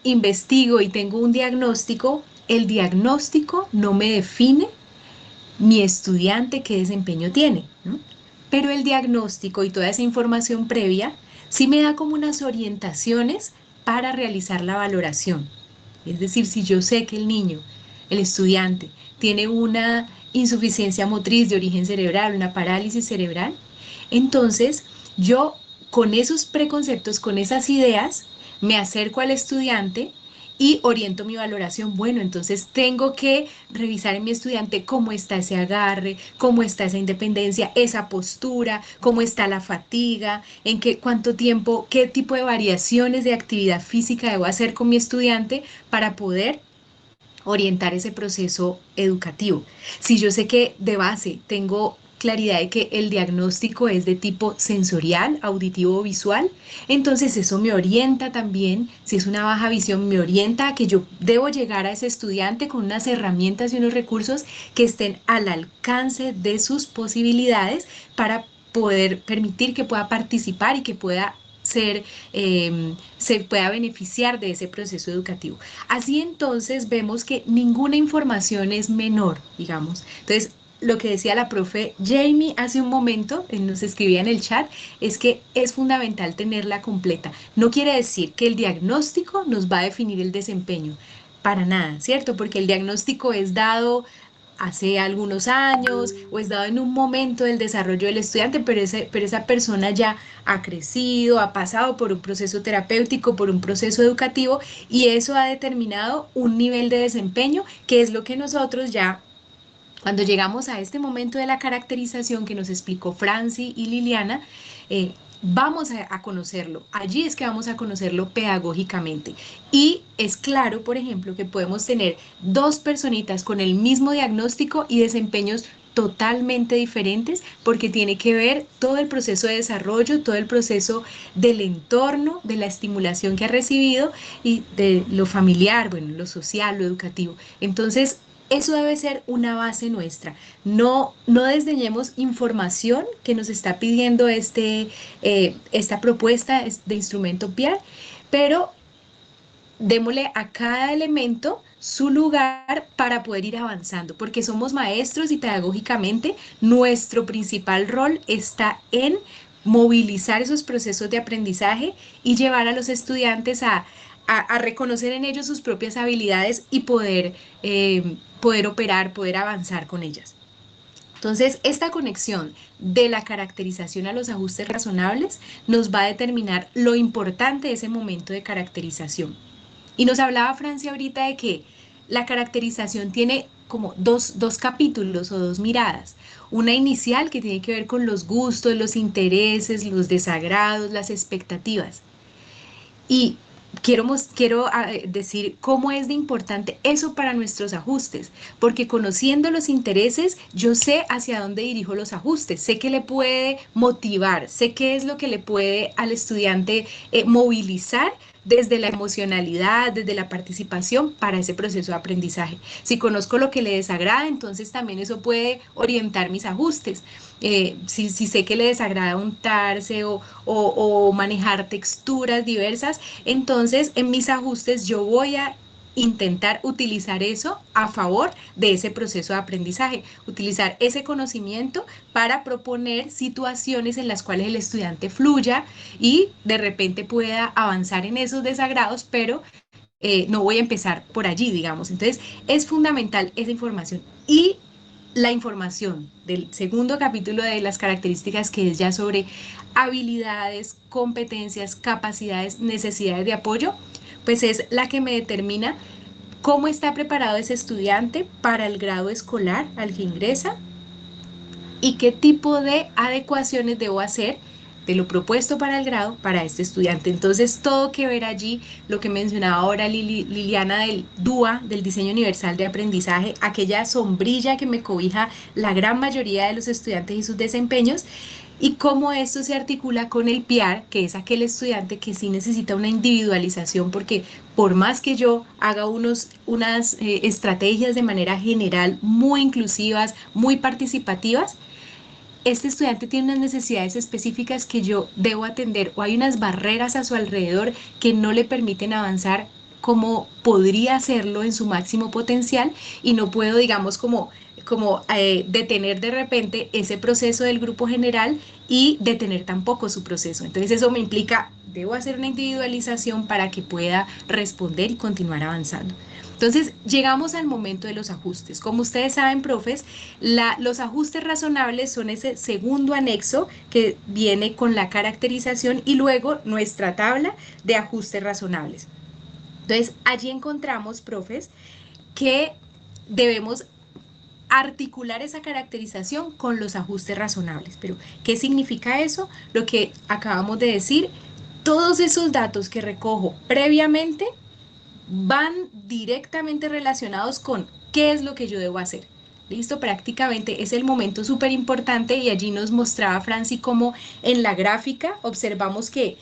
investigo y tengo un diagnóstico, el diagnóstico no me define mi estudiante qué desempeño tiene, ¿no? Pero el diagnóstico y toda esa información previa sí me da como unas orientaciones para realizar la valoración. Es decir, si yo sé que el niño, el estudiante, tiene una insuficiencia motriz de origen cerebral, una parálisis cerebral, entonces yo con esos preconceptos, con esas ideas, me acerco al estudiante y oriento mi valoración. Bueno, entonces tengo que revisar en mi estudiante cómo está ese agarre, cómo está esa independencia, esa postura, cómo está la fatiga, en qué, cuánto tiempo, qué tipo de variaciones de actividad física debo hacer con mi estudiante para poder orientar ese proceso educativo. Si yo sé que de base tengo claridad de que el diagnóstico es de tipo sensorial, auditivo o visual, entonces eso me orienta también, si es una baja visión, me orienta a que yo debo llegar a ese estudiante con unas herramientas y unos recursos que estén al alcance de sus posibilidades para poder permitir que pueda participar y que pueda ser, se pueda beneficiar de ese proceso educativo. Así entonces vemos que ninguna información es menor, digamos. Entonces, lo que decía la profe Jamie hace un momento, nos escribía en el chat, es que es fundamental tenerla completa. No quiere decir que el diagnóstico nos va a definir el desempeño, para nada, ¿cierto? Porque el diagnóstico es dado hace algunos años o es dado en un momento del desarrollo del estudiante, pero esa persona ya ha crecido, ha pasado por un proceso terapéutico, por un proceso educativo y eso ha determinado un nivel de desempeño que es lo que nosotros ya, cuando llegamos a este momento de la caracterización que nos explicó Franci y Liliana, vamos a conocerlo. Allí es que vamos a conocerlo pedagógicamente. Y es claro, por ejemplo, que podemos tener dos personitas con el mismo diagnóstico y desempeños totalmente diferentes porque tiene que ver todo el proceso de desarrollo, todo el proceso del entorno, de la estimulación que ha recibido y de lo familiar, bueno, lo social, lo educativo. Entonces, eso debe ser una base nuestra. No desdeñemos información que nos está pidiendo esta propuesta de instrumento PIAR, pero démosle a cada elemento su lugar para poder ir avanzando, porque somos maestros y pedagógicamente nuestro principal rol está en movilizar esos procesos de aprendizaje y llevar a los estudiantes a reconocer en ellos sus propias habilidades y poder operar, poder avanzar con ellas. Entonces, esta conexión de la caracterización a los ajustes razonables nos va a determinar lo importante de ese momento de caracterización. Y nos hablaba Francia ahorita de que la caracterización tiene como dos capítulos o dos miradas. Una inicial que tiene que ver con los gustos, los intereses, los desagrados, las expectativas. Y quiero decir cómo es de importante eso para nuestros ajustes, porque conociendo los intereses, yo sé hacia dónde dirijo los ajustes, sé qué le puede motivar, sé qué es lo que le puede al estudiante movilizar desde la emocionalidad, desde la participación para ese proceso de aprendizaje. Si conozco lo que le desagrada, entonces también eso puede orientar mis ajustes. Si sé que le desagrada untarse o manejar texturas diversas, entonces en mis ajustes yo voy a intentar utilizar eso a favor de ese proceso de aprendizaje, utilizar ese conocimiento para proponer situaciones en las cuales el estudiante fluya y de repente pueda avanzar en esos desagrados, pero no voy a empezar por allí, digamos. Entonces, es fundamental esa información. Y la información del segundo capítulo de las características, que es ya sobre habilidades, competencias, capacidades, necesidades de apoyo, pues es la que me determina cómo está preparado ese estudiante para el grado escolar al que ingresa y qué tipo de adecuaciones debo hacer de lo propuesto para el grado para este estudiante. Entonces, todo que ver allí, lo que mencionaba ahora Liliana del DUA, del Diseño Universal de Aprendizaje, aquella sombrilla que me cobija la gran mayoría de los estudiantes y sus desempeños, y cómo esto se articula con el PIAR, que es aquel estudiante que sí necesita una individualización, porque por más que yo haga unas estrategias de manera general muy inclusivas, muy participativas, este estudiante tiene unas necesidades específicas que yo debo atender o hay unas barreras a su alrededor que no le permiten avanzar como podría hacerlo en su máximo potencial y no puedo, digamos, como detener de repente ese proceso del grupo general y detener tampoco su proceso. Entonces eso me implica, debo hacer una individualización para que pueda responder y continuar avanzando. Entonces llegamos al momento de los ajustes. Como ustedes saben, profes, los ajustes razonables son ese segundo anexo que viene con la caracterización y luego nuestra tabla de ajustes razonables. Entonces allí encontramos, profes, que debemos articular esa caracterización con los ajustes razonables. Pero, ¿qué significa eso? Lo que acabamos de decir, todos esos datos que recojo previamente van directamente relacionados con qué es lo que yo debo hacer. ¿Listo? Prácticamente es el momento súper importante y allí nos mostraba Franci cómo en la gráfica observamos que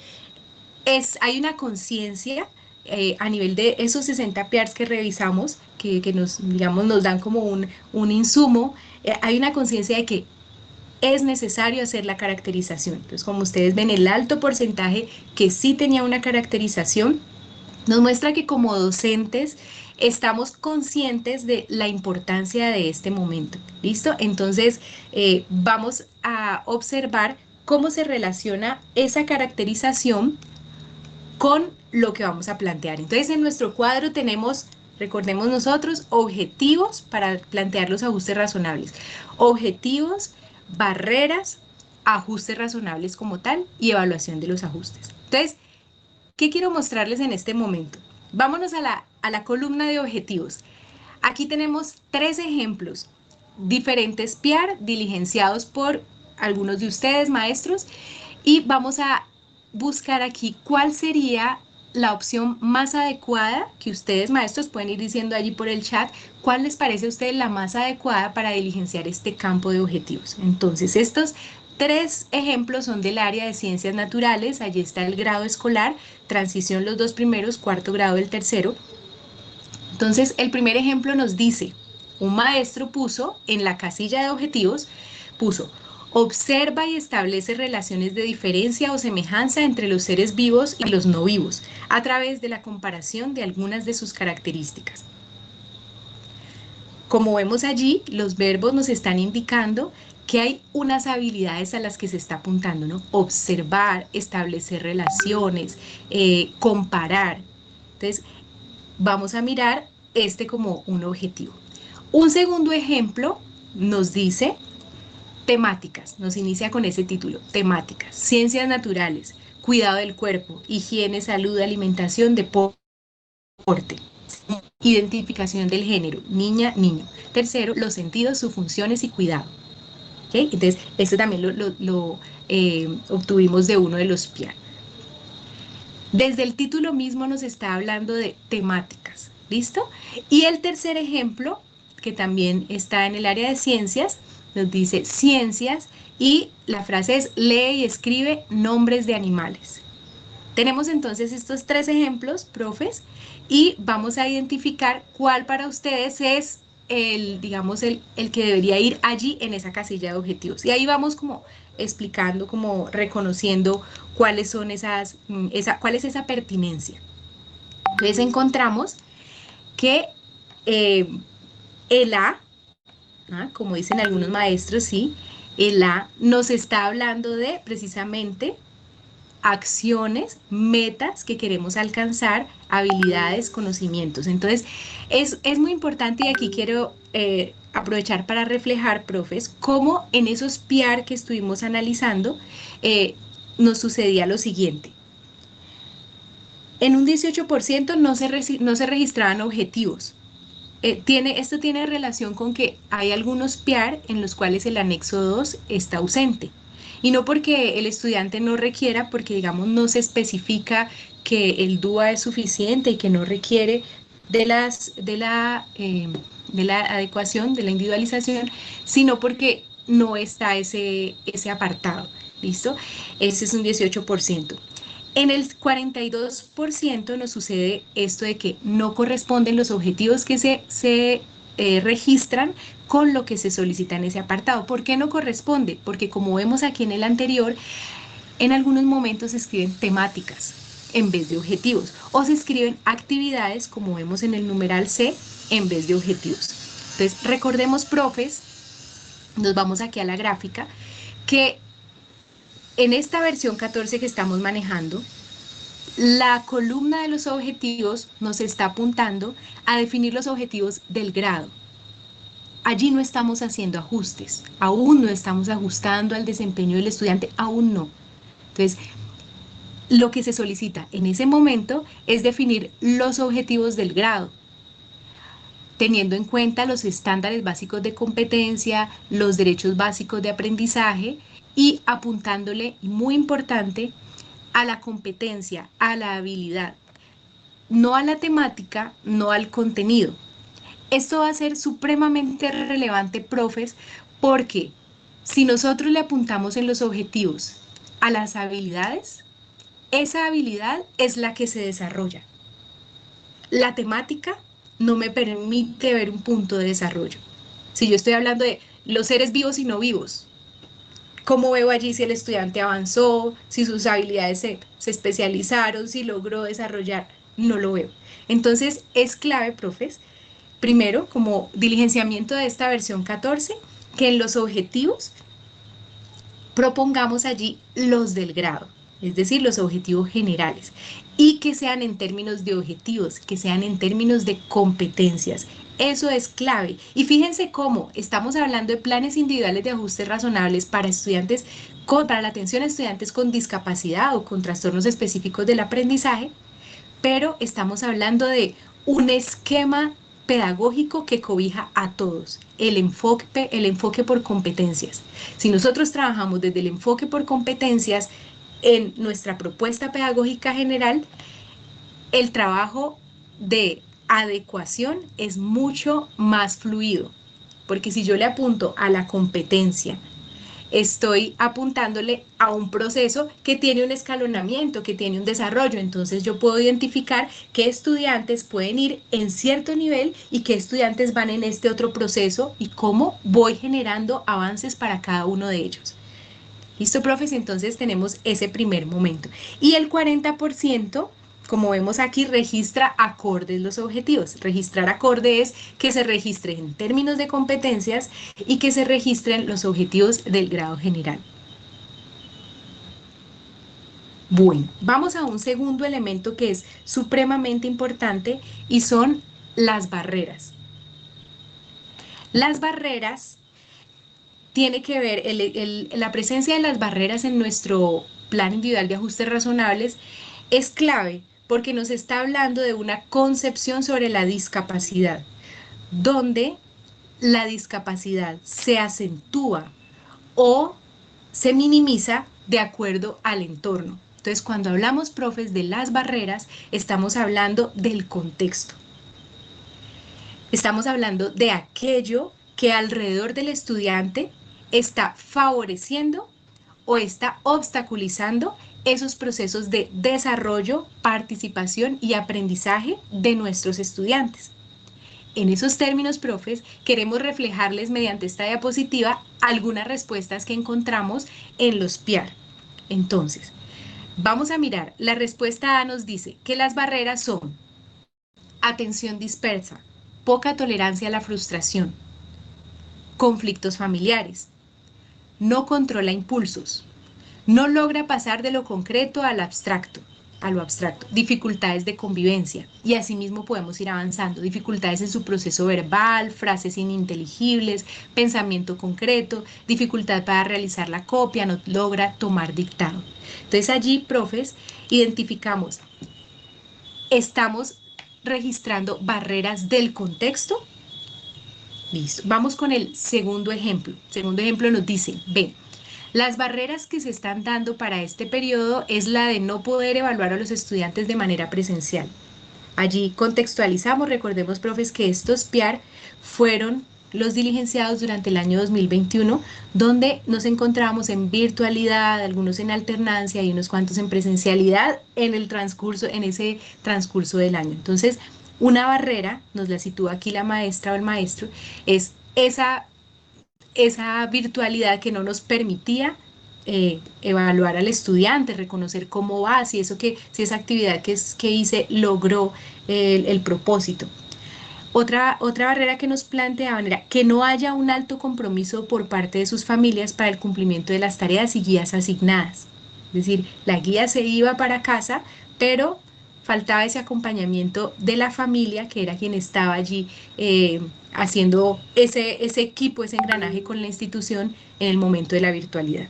hay una conciencia a nivel de esos 60 PIARs que revisamos, que nos, digamos, nos dan como un insumo, hay una conciencia de que es necesario hacer la caracterización. Entonces, como ustedes ven, el alto porcentaje que sí tenía una caracterización, nos muestra que como docentes estamos conscientes de la importancia de este momento. ¿Listo? Entonces, vamos a observar cómo se relaciona esa caracterización con lo que vamos a plantear. Entonces, en nuestro cuadro tenemos, recordemos nosotros, objetivos para plantear los ajustes razonables. Objetivos, barreras, ajustes razonables como tal y evaluación de los ajustes. Entonces, ¿qué quiero mostrarles en este momento? Vámonos a la columna de objetivos. Aquí tenemos 3 ejemplos, diferentes PIAR diligenciados por algunos de ustedes, maestros, y vamos a buscar aquí cuál sería la opción más adecuada, que ustedes, maestros, pueden ir diciendo allí por el chat, cuál les parece a ustedes la más adecuada para diligenciar este campo de objetivos. Entonces, estos 3 ejemplos son del área de ciencias naturales, allí está el grado escolar, transición los 2 primeros, cuarto grado el tercero. Entonces, el primer ejemplo nos dice, un maestro puso en la casilla de objetivos, puso, observa y establece relaciones de diferencia o semejanza entre los seres vivos y los no vivos, a través de la comparación de algunas de sus características. Como vemos allí, los verbos nos están indicando que hay unas habilidades a las que se está apuntando, ¿no? Observar, establecer relaciones, comparar. Entonces, vamos a mirar este como un objetivo. Un segundo ejemplo nos dice temáticas, nos inicia con ese título, temáticas, ciencias naturales, cuidado del cuerpo, higiene, salud, alimentación, deporte, identificación del género, niña, niño. Tercero, los sentidos, sus funciones y cuidado. ¿Okay? Entonces, esto también lo obtuvimos de uno de los PIAR. Desde el título mismo nos está hablando de temáticas, ¿listo? Y el tercer ejemplo, que también está en el área de ciencias, nos dice ciencias y la frase es lee y escribe nombres de animales. Tenemos entonces estos 3 ejemplos, profes, y vamos a identificar cuál para ustedes es digamos, el que debería ir allí en esa casilla de objetivos. Y ahí vamos como explicando, como reconociendo cuáles son cuál es esa pertinencia. Entonces encontramos que el A, como dicen algunos maestros, sí, el A nos está hablando de precisamente acciones, metas que queremos alcanzar, habilidades, conocimientos. Entonces, es muy importante y aquí quiero aprovechar para reflejar, profes, cómo en esos PIAR que estuvimos analizando nos sucedía lo siguiente. En un 18% no se registraban objetivos. Esto tiene relación con que hay algunos PIAR en los cuales el anexo 2 está ausente. Y no porque el estudiante no requiera, porque digamos no se especifica que el DUA es suficiente y que no requiere de la adecuación, de la individualización, sino porque no está ese apartado, ¿listo? Ese es un 18%. En el 42% nos sucede esto de que no corresponden los objetivos que se registran con lo que se solicita en ese apartado. ¿Por qué no corresponde? Porque como vemos aquí en el anterior, en algunos momentos se escriben temáticas en vez de objetivos o se escriben actividades como vemos en el numeral C en vez de objetivos. Entonces, recordemos, profes, nos vamos aquí a la gráfica, que en esta versión 14 que estamos manejando, la columna de los objetivos nos está apuntando a definir los objetivos del grado. Allí no estamos haciendo ajustes, aún no estamos ajustando al desempeño del estudiante, aún no. Entonces, lo que se solicita en ese momento es definir los objetivos del grado, teniendo en cuenta los estándares básicos de competencia, los derechos básicos de aprendizaje y apuntándole, muy importante, a la competencia, a la habilidad, no a la temática, no al contenido. Esto va a ser supremamente relevante, profes, porque si nosotros le apuntamos en los objetivos a las habilidades, esa habilidad es la que se desarrolla. La temática no me permite ver un punto de desarrollo. Si yo estoy hablando de los seres vivos y no vivos, ¿cómo veo allí si el estudiante avanzó, si sus habilidades se especializaron, si logró desarrollar? No lo veo. Entonces es clave, profes, primero, como diligenciamiento de esta versión 14, que en los objetivos propongamos allí los del grado, es decir, los objetivos generales, y que sean en términos de objetivos, que sean en términos de competencias. Eso es clave. Y fíjense cómo estamos hablando de planes individuales de ajustes razonables para estudiantes para la atención a estudiantes con discapacidad o con trastornos específicos del aprendizaje, pero estamos hablando de un esquema pedagógico que cobija a todos, el enfoque por competencias. Si nosotros trabajamos desde el enfoque por competencias en nuestra propuesta pedagógica general, el trabajo de adecuación es mucho más fluido, porque si yo le apunto a la competencia, estoy apuntándole a un proceso que tiene un escalonamiento, que tiene un desarrollo. Entonces yo puedo identificar qué estudiantes pueden ir en cierto nivel y qué estudiantes van en este otro proceso y cómo voy generando avances para cada uno de ellos. ¿Listo, profes? Entonces tenemos ese primer momento. Y el 40%, como vemos aquí, registra acordes los objetivos. Registrar acorde es que se registren en términos de competencias y que se registren los objetivos del grado general. Bueno, vamos a un segundo elemento que es supremamente importante y son las barreras. Las barreras tiene que ver, la presencia de las barreras en nuestro plan individual de ajustes razonables es clave porque nos está hablando de una concepción sobre la discapacidad, donde la discapacidad se acentúa o se minimiza de acuerdo al entorno. Entonces, cuando hablamos, profes, de las barreras, estamos hablando del contexto. Estamos hablando de aquello que alrededor del estudiante está favoreciendo o está obstaculizando esos procesos de desarrollo, participación y aprendizaje de nuestros estudiantes. En esos términos, profes, queremos reflejarles mediante esta diapositiva algunas respuestas que encontramos en los PIAR. Entonces, vamos a mirar. La respuesta A nos dice que las barreras son atención dispersa, poca tolerancia a la frustración, conflictos familiares, no controla impulsos, no logra pasar de lo concreto al abstracto, a lo abstracto, dificultades de convivencia, y asimismo podemos ir avanzando, dificultades en su proceso verbal, frases ininteligibles, pensamiento concreto, dificultad para realizar la copia, no logra tomar dictado. Entonces allí, profes, identificamos, estamos registrando barreras del contexto. Listo, vamos con el segundo ejemplo. El segundo ejemplo nos dice, ven, las barreras que se están dando para este periodo es la de no poder evaluar a los estudiantes de manera presencial. Allí contextualizamos, recordemos, profes, que estos PIAR fueron los diligenciados durante el año 2021, donde nos encontrábamos en virtualidad, algunos en alternancia y unos cuantos en presencialidad en ese transcurso del año. Entonces, una barrera, nos la sitúa aquí la maestra o el maestro, es esa virtualidad que no nos permitía evaluar al estudiante, reconocer cómo va, si esa actividad que hice logró el propósito. Otra barrera que nos planteaban era que no haya un alto compromiso por parte de sus familias para el cumplimiento de las tareas y guías asignadas. Es decir, la guía se iba para casa, pero faltaba ese acompañamiento de la familia, que era quien estaba allí haciendo ese equipo, ese engranaje con la institución en el momento de la virtualidad.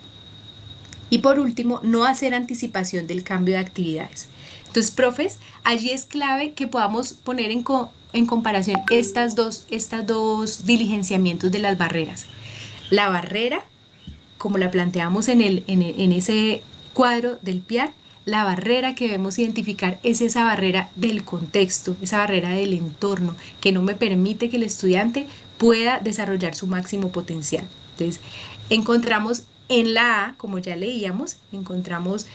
Y por último, no hacer anticipación del cambio de actividades. Entonces, profes, allí es clave que podamos poner en comparación estas dos diligenciamientos de las barreras. La barrera, como la planteamos en ese cuadro del PIAR, la barrera que debemos identificar es esa barrera del contexto, esa barrera del entorno, que no me permite que el estudiante pueda desarrollar su máximo potencial. Entonces, encontramos en la A, como ya leíamos, encontramos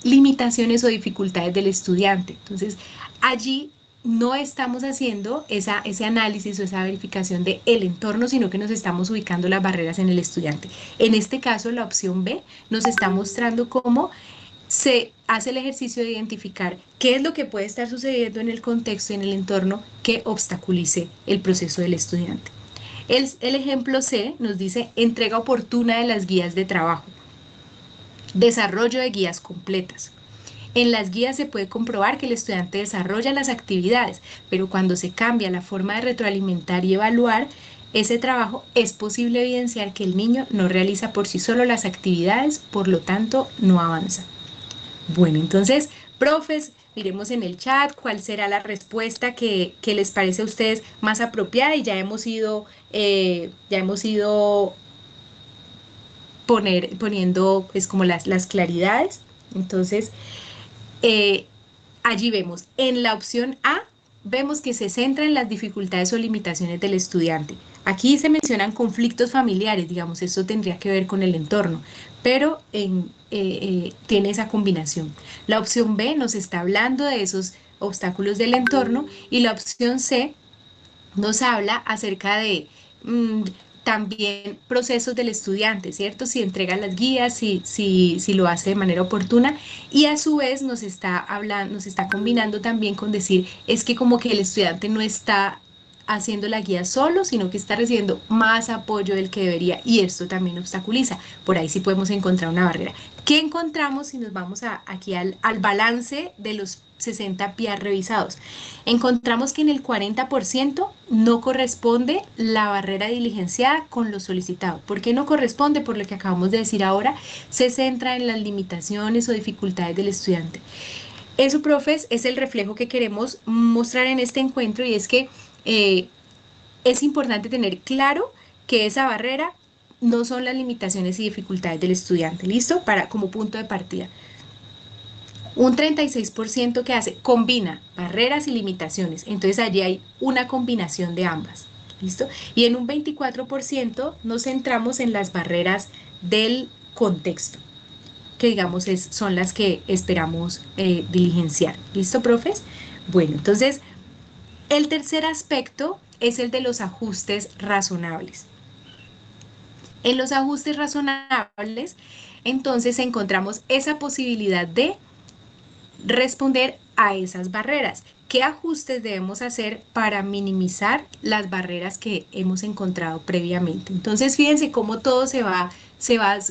limitaciones o dificultades del estudiante. Entonces, allí no estamos haciendo ese análisis o esa verificación del entorno, sino que nos estamos ubicando las barreras en el estudiante. En este caso, la opción B nos está mostrando cómo se hace el ejercicio de identificar qué es lo que puede estar sucediendo en el contexto y en el entorno que obstaculice el proceso del estudiante. El ejemplo C nos dice entrega oportuna de las guías de trabajo, desarrollo de guías completas. En las guías se puede comprobar que el estudiante desarrolla las actividades, pero cuando se cambia la forma de retroalimentar y evaluar ese trabajo, es posible evidenciar que el niño no realiza por sí solo las actividades, por lo tanto, no avanza. Bueno, entonces, profes, miremos en el chat cuál será la respuesta que les parece a ustedes más apropiada y ya hemos ido poniendo pues como las claridades. Entonces, allí vemos, en la opción A, vemos que se centra en las dificultades o limitaciones del estudiante. Aquí se mencionan conflictos familiares, digamos, esto tendría que ver con el entorno, pero tiene esa combinación. La opción B nos está hablando de esos obstáculos del entorno y la opción C nos habla acerca de también procesos del estudiante, ¿cierto? Si entrega las guías, si lo hace de manera oportuna y a su vez nos está hablando, nos está combinando también con decir, es que como que el estudiante no está haciendo la guía solo, sino que está recibiendo más apoyo del que debería y esto también obstaculiza. Por ahí sí podemos encontrar una barrera. ¿Qué encontramos si nos vamos aquí al balance de los 60 PIAR revisados? Encontramos que en el 40% no corresponde la barrera diligenciada con lo solicitado. ¿Por qué no corresponde? Por lo que acabamos de decir ahora, se centra en las limitaciones o dificultades del estudiante. Eso, profes, es el reflejo que queremos mostrar en este encuentro y es que es importante tener claro que esa barrera no son las limitaciones y dificultades del estudiante, ¿listo? Como punto de partida. Un 36% que hace, combina barreras y limitaciones, entonces allí hay una combinación de ambas, ¿listo? Y en un 24% nos centramos en las barreras del contexto, que digamos son las que esperamos diligenciar, ¿listo, profes? Bueno, entonces el tercer aspecto es el de los ajustes razonables. En los ajustes razonables, entonces encontramos esa posibilidad de responder a esas barreras. ¿Qué ajustes debemos hacer para minimizar las barreras que hemos encontrado previamente? Entonces, fíjense cómo todo se va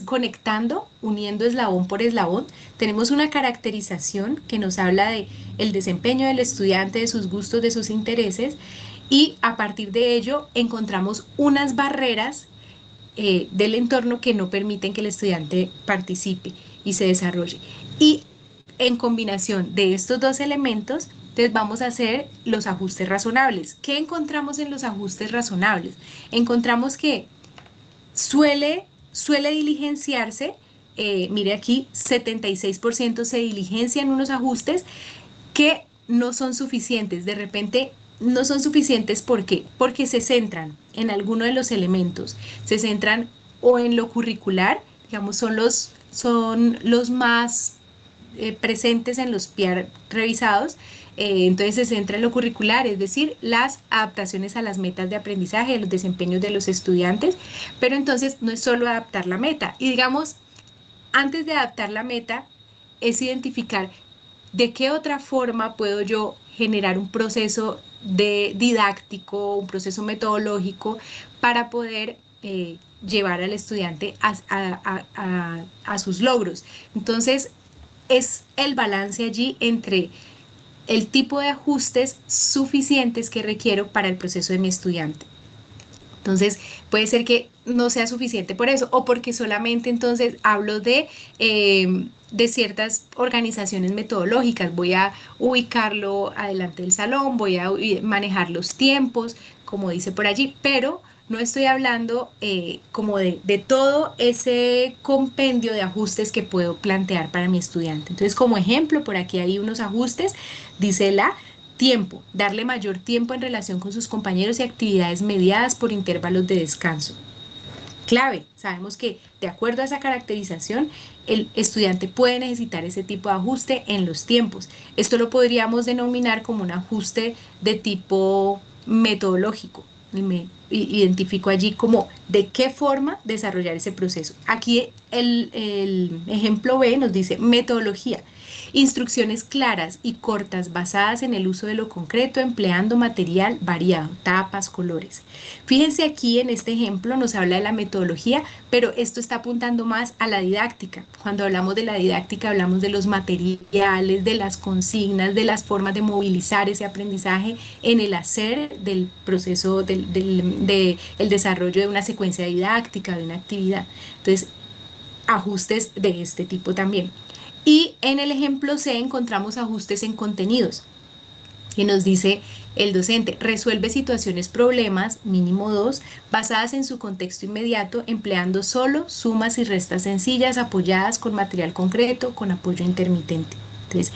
conectando, uniendo eslabón por eslabón. Tenemos una caracterización que nos habla de el desempeño del estudiante, de sus gustos, de sus intereses, y a partir de ello encontramos unas barreras del entorno que no permiten que el estudiante participe y se desarrolle. Y en combinación de estos dos elementos, entonces vamos a hacer los ajustes razonables. ¿Qué encontramos en los ajustes razonables? Encontramos que suele diligenciarse, mire aquí, 76% se diligencian unos ajustes que no son suficientes. De repente no son suficientes, ¿por qué? Porque se centran en alguno de los elementos. Se centran o en lo curricular, digamos, son los más presentes en los PIAR revisados, entonces se centra en lo curricular, es decir, las adaptaciones a las metas de aprendizaje, los desempeños de los estudiantes, pero entonces no es solo adaptar la meta, y digamos, antes de adaptar la meta, es identificar ¿de qué otra forma puedo yo generar un proceso didáctico, un proceso metodológico para poder llevar al estudiante a sus logros? Entonces, es el balance allí entre el tipo de ajustes suficientes que requiero para el proceso de mi estudiante. Entonces, puede ser que no sea suficiente por eso, o porque solamente entonces hablo de ciertas organizaciones metodológicas. Voy a ubicarlo adelante del salón, voy a manejar los tiempos, como dice por allí, pero no estoy hablando como de todo ese compendio de ajustes que puedo plantear para mi estudiante. Entonces, como ejemplo, por aquí hay unos ajustes, dice la tiempo, darle mayor tiempo en relación con sus compañeros y actividades mediadas por intervalos de descanso. Clave, sabemos que de acuerdo a esa caracterización, el estudiante puede necesitar ese tipo de ajuste en los tiempos. Esto lo podríamos denominar como un ajuste de tipo metodológico. Y me identifico allí como de qué forma desarrollar ese proceso. Aquí el ejemplo B nos dice metodología. Instrucciones claras y cortas basadas en el uso de lo concreto, empleando material variado, tapas, colores. Fíjense aquí en este ejemplo nos habla de la metodología, pero esto está apuntando más a la didáctica. Cuando hablamos de la didáctica hablamos de los materiales, de las consignas, de las formas de movilizar ese aprendizaje en el hacer del proceso del desarrollo de una secuencia didáctica, de una actividad. Entonces, ajustes de este tipo también. Y en el ejemplo C encontramos ajustes en contenidos, que nos dice el docente, resuelve situaciones problemas, mínimo 2, basadas en su contexto inmediato, empleando solo sumas y restas sencillas, apoyadas con material concreto, con apoyo intermitente. Entonces,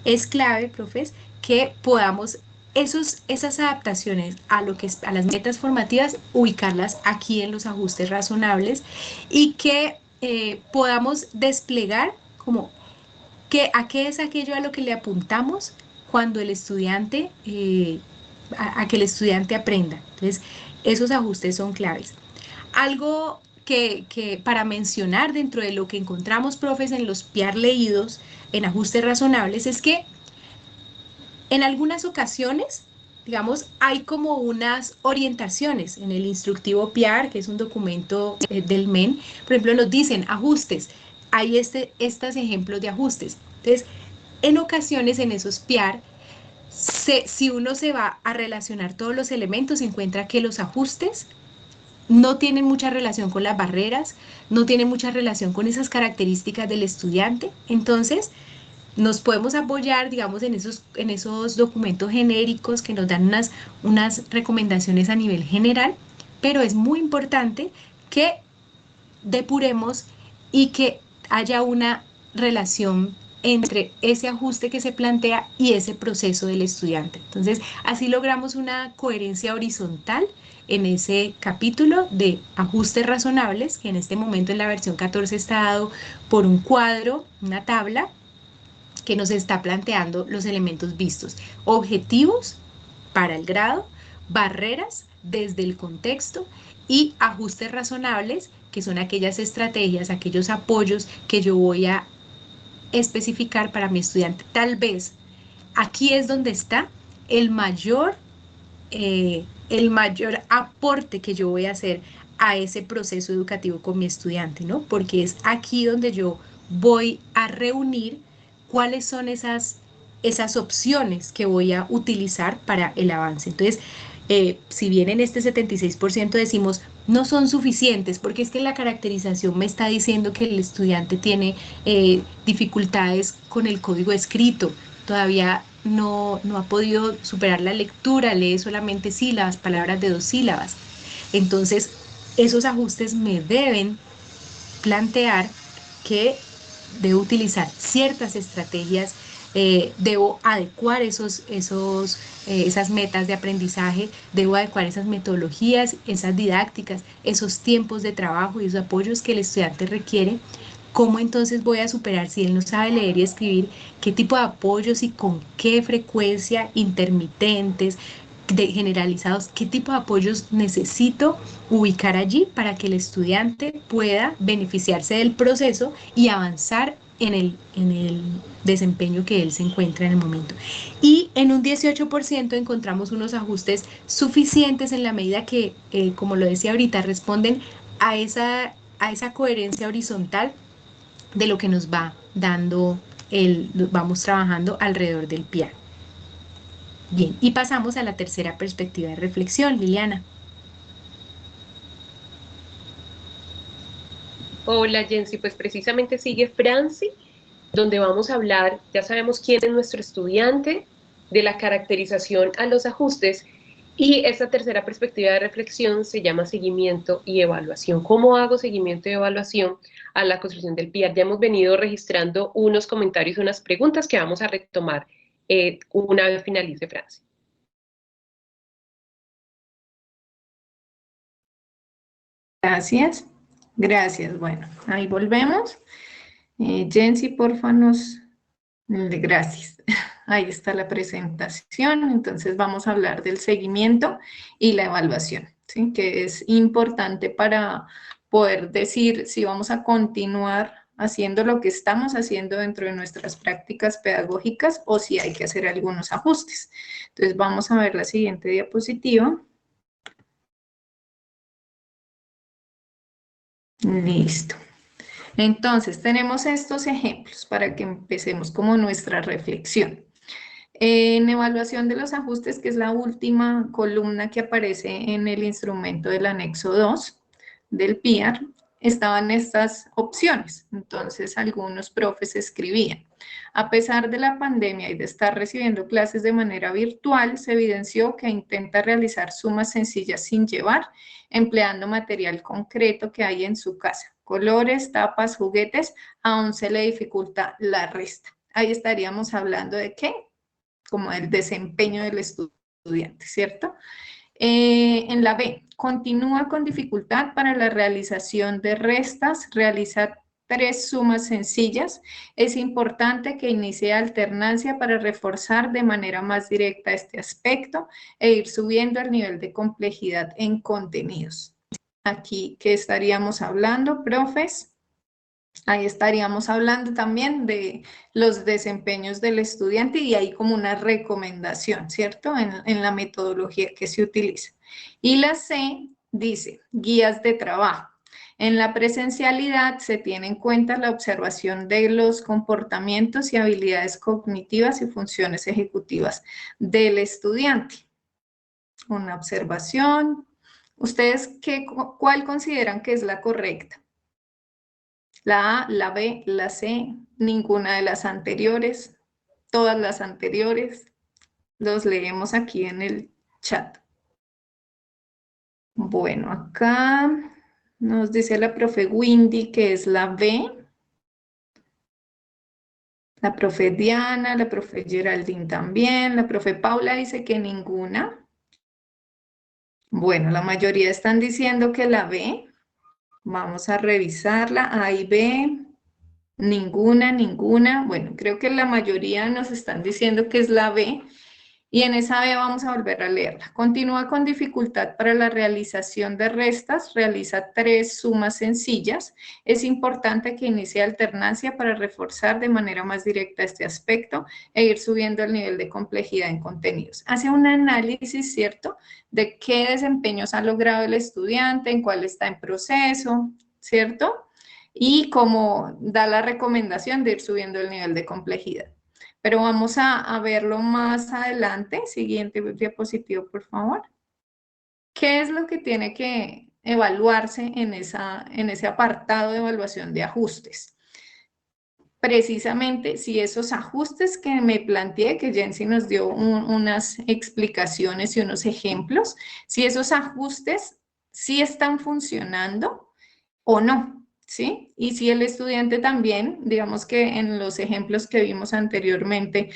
es clave, profes, que podamos esas adaptaciones a las metas formativas, ubicarlas aquí en los ajustes razonables y que podamos desplegar como a qué es aquello a lo que le apuntamos cuando el estudiante, a que el estudiante aprenda. Entonces, esos ajustes son claves. Algo que para mencionar dentro de lo que encontramos, profes, en los PIAR leídos, en ajustes razonables, es que en algunas ocasiones, digamos, hay como unas orientaciones en el instructivo PIAR, que es un documento del MEN, por ejemplo, nos dicen ajustes, hay estos ejemplos de ajustes. Entonces, en ocasiones en esos PIAR, si uno se va a relacionar todos los elementos, se encuentra que los ajustes no tienen mucha relación con las barreras, no tienen mucha relación con esas características del estudiante. Entonces, nos podemos apoyar, digamos, en esos documentos genéricos que nos dan unas recomendaciones a nivel general, pero es muy importante que depuremos y que haya una relación entre ese ajuste que se plantea y ese proceso del estudiante. Entonces, así logramos una coherencia horizontal en ese capítulo de ajustes razonables, que en este momento en la versión 14 está dado por un cuadro, una tabla, que nos está planteando los elementos vistos. Objetivos para el grado, barreras desde el contexto y ajustes razonables, que son aquellas estrategias, aquellos apoyos que yo voy a especificar para mi estudiante. Tal vez aquí es donde está el mayor aporte que yo voy a hacer a ese proceso educativo con mi estudiante, ¿no? Porque es aquí donde yo voy a reunir cuáles son esas opciones que voy a utilizar para el avance. Entonces, si bien en este 76% decimos no son suficientes, porque es que la caracterización me está diciendo que el estudiante tiene dificultades con el código escrito, todavía no ha podido superar la lectura, lee solamente sílabas, palabras de 2 sílabas. Entonces, esos ajustes me deben plantear que debo utilizar ciertas estrategias, debo adecuar esas metas de aprendizaje, debo adecuar esas metodologías, esas didácticas, esos tiempos de trabajo y esos apoyos que el estudiante requiere. ¿Cómo entonces voy a superar si él no sabe leer y escribir? ¿Qué tipo de apoyos y con qué frecuencia, intermitentes, generalizados, qué tipo de apoyos necesito ubicar allí para que el estudiante pueda beneficiarse del proceso y avanzar en desempeño que él se encuentra en el momento. Y en un 18% encontramos unos ajustes suficientes en la medida que, como lo decía ahorita, responden a esa coherencia horizontal de lo que nos va dando, vamos trabajando alrededor del piano. Bien, y pasamos a la tercera perspectiva de reflexión, Liliana. Hola Jensi, pues precisamente sigue Franci, donde vamos a hablar, ya sabemos quién es nuestro estudiante, de la caracterización a los ajustes, y esta tercera perspectiva de reflexión se llama seguimiento y evaluación. ¿Cómo hago seguimiento y evaluación a la construcción del PIAR? Ya hemos venido registrando unos comentarios, unas preguntas que vamos a retomar una vez finalice Franci. Gracias. Gracias. Bueno, ahí volvemos. Jensi, porfa, gracias. Ahí está la presentación. Entonces vamos a hablar del seguimiento y la evaluación, ¿sí? Que es importante para poder decir si vamos a continuar haciendo lo que estamos haciendo dentro de nuestras prácticas pedagógicas o si hay que hacer algunos ajustes. Entonces vamos a ver la siguiente diapositiva. Listo. Entonces, tenemos estos ejemplos para que empecemos como nuestra reflexión. En evaluación de los ajustes, que es la última columna que aparece en el instrumento del anexo 2 del PIAR, estaban estas opciones. Entonces, algunos profes escribían: a pesar de la pandemia y de estar recibiendo clases de manera virtual, se evidenció que intenta realizar sumas sencillas sin llevar, empleando material concreto que hay en su casa. Colores, tapas, juguetes, aún se le dificulta la resta. Ahí estaríamos hablando de ¿qué? Como el desempeño del estudiante, ¿cierto? En la B, continúa con dificultad para la realización de restas, realiza 3 sumas sencillas. Es importante que inicie alternancia para reforzar de manera más directa este aspecto e ir subiendo el nivel de complejidad en contenidos. Aquí, ¿qué estaríamos hablando, profes? Ahí estaríamos hablando también de los desempeños del estudiante y hay como una recomendación, ¿cierto? En la metodología que se utiliza. Y la C dice, guías de trabajo. En la presencialidad se tiene en cuenta la observación de los comportamientos y habilidades cognitivas y funciones ejecutivas del estudiante. Una observación. ¿Ustedes cuál consideran que es la correcta? La A, la B, la C, ninguna de las anteriores, todas las anteriores, los leemos aquí en el chat. Bueno, acá nos dice la profe Windy que es la B, la profe Diana, la profe Geraldine también, la profe Paula dice que ninguna. Bueno, la mayoría están diciendo que la B. Vamos a revisarla. A y B. Ninguna. Bueno, creo que la mayoría nos están diciendo que es la B. Y en esa B vamos a volver a leerla. Continúa con dificultad para la realización de restas. Realiza 3 sumas sencillas. Es importante que inicie alternancia para reforzar de manera más directa este aspecto e ir subiendo el nivel de complejidad en contenidos. Hace un análisis, ¿cierto?, de qué desempeños ha logrado el estudiante, en cuál está en proceso, ¿cierto? Y cómo da la recomendación de ir subiendo el nivel de complejidad. Pero vamos a verlo más adelante. Siguiente diapositiva, por favor. ¿Qué es lo que tiene que evaluarse en ese apartado de evaluación de ajustes? Precisamente si esos ajustes que me planteé, que Jensi nos dio unas explicaciones y unos ejemplos, si esos ajustes sí están funcionando o no. ¿Sí? Y si el estudiante también, digamos que en los ejemplos que vimos anteriormente,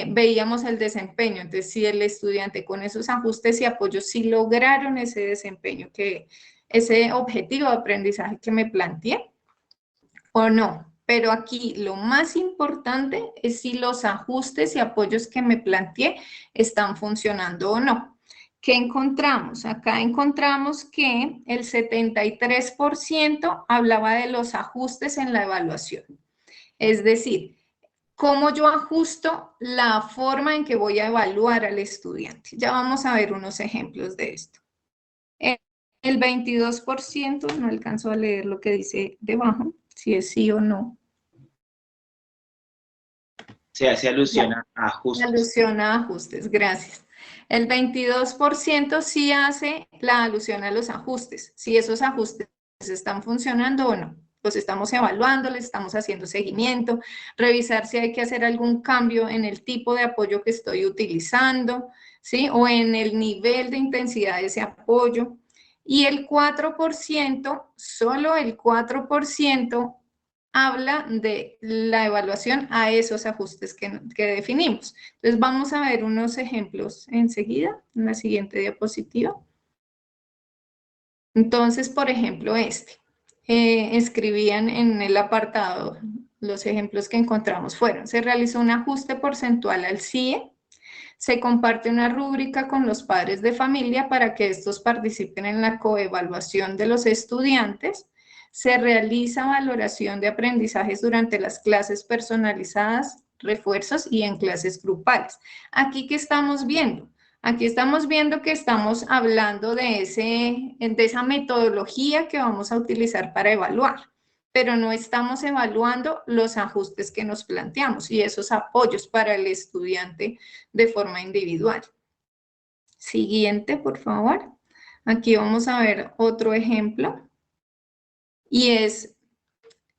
veíamos el desempeño. Entonces, si el estudiante con esos ajustes y apoyos sí lograron ese desempeño, ese objetivo de aprendizaje que me planteé, o no. Pero aquí lo más importante es si los ajustes y apoyos que me planteé están funcionando o no. ¿Qué encontramos? Acá encontramos que el 73% hablaba de los ajustes en la evaluación. Es decir, cómo yo ajusto la forma en que voy a evaluar al estudiante. Ya vamos a ver unos ejemplos de esto. El 22%, no alcanzo a leer lo que dice debajo, si es sí o no. Se hace alusión a ajustes. Alusión a ajustes, gracias. El 22% sí hace la alusión a los ajustes, si esos ajustes están funcionando o no. Los estamos evaluando, les estamos haciendo seguimiento, revisar si hay que hacer algún cambio en el tipo de apoyo que estoy utilizando, ¿sí? O en el nivel de intensidad de ese apoyo. Y el 4%, solo el 4%, habla de la evaluación a esos ajustes que definimos. Entonces vamos a ver unos ejemplos enseguida, en la siguiente diapositiva. Entonces, por ejemplo, escribían en el apartado, los ejemplos que encontramos fueron: se realizó un ajuste porcentual al CIE, se comparte una rúbrica con los padres de familia para que estos participen en la coevaluación de los estudiantes, se realiza valoración de aprendizajes durante las clases personalizadas, refuerzos y en clases grupales. Aquí, ¿qué estamos viendo? Aquí estamos viendo que estamos hablando de esa metodología que vamos a utilizar para evaluar, pero no estamos evaluando los ajustes que nos planteamos y esos apoyos para el estudiante de forma individual. Siguiente, por favor. Aquí vamos a ver otro ejemplo. Y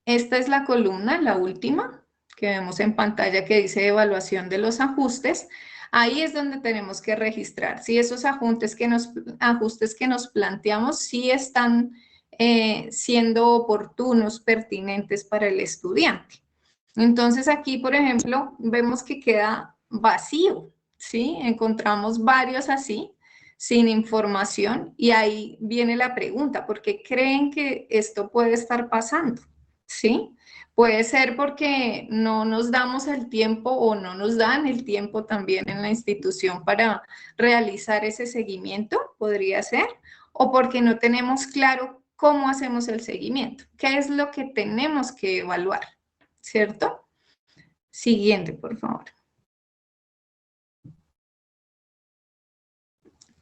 esta es la columna, la última, que vemos en pantalla, que dice evaluación de los ajustes. Ahí es donde tenemos que registrar si esos ajustes que nos planteamos sí están siendo oportunos, pertinentes para el estudiante. Entonces aquí, por ejemplo, vemos que queda vacío, ¿sí? Encontramos varios así, sin información, y ahí viene la pregunta: ¿por qué creen que esto puede estar pasando? ¿Sí? Puede ser porque no nos damos el tiempo o no nos dan el tiempo también en la institución para realizar ese seguimiento, podría ser, o porque no tenemos claro cómo hacemos el seguimiento, qué es lo que tenemos que evaluar, ¿cierto? Siguiente, por favor.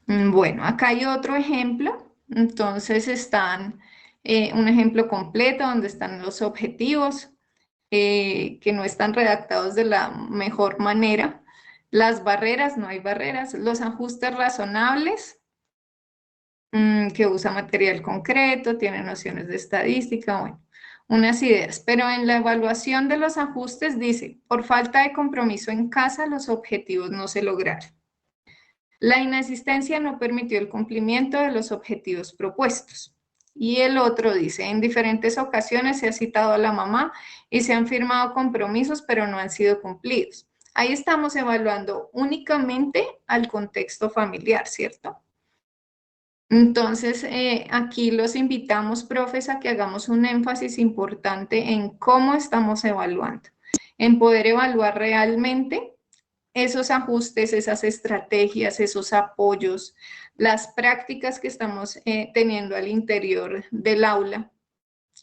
Bueno, acá hay otro ejemplo. Entonces un ejemplo completo donde están los objetivos que no están redactados de la mejor manera. Las barreras, no hay barreras. Los ajustes razonables, que usa material concreto, tiene nociones de estadística, bueno, unas ideas. Pero en la evaluación de los ajustes dice: por falta de compromiso en casa, los objetivos no se lograron. La inasistencia no permitió el cumplimiento de los objetivos propuestos. Y el otro dice: en diferentes ocasiones se ha citado a la mamá y se han firmado compromisos, pero no han sido cumplidos. Ahí estamos evaluando únicamente al contexto familiar, ¿cierto? Entonces, aquí los invitamos, profes, a que hagamos un énfasis importante en cómo estamos evaluando, en poder evaluar realmente esos ajustes, esas estrategias, esos apoyos, las prácticas que estamos teniendo al interior del aula,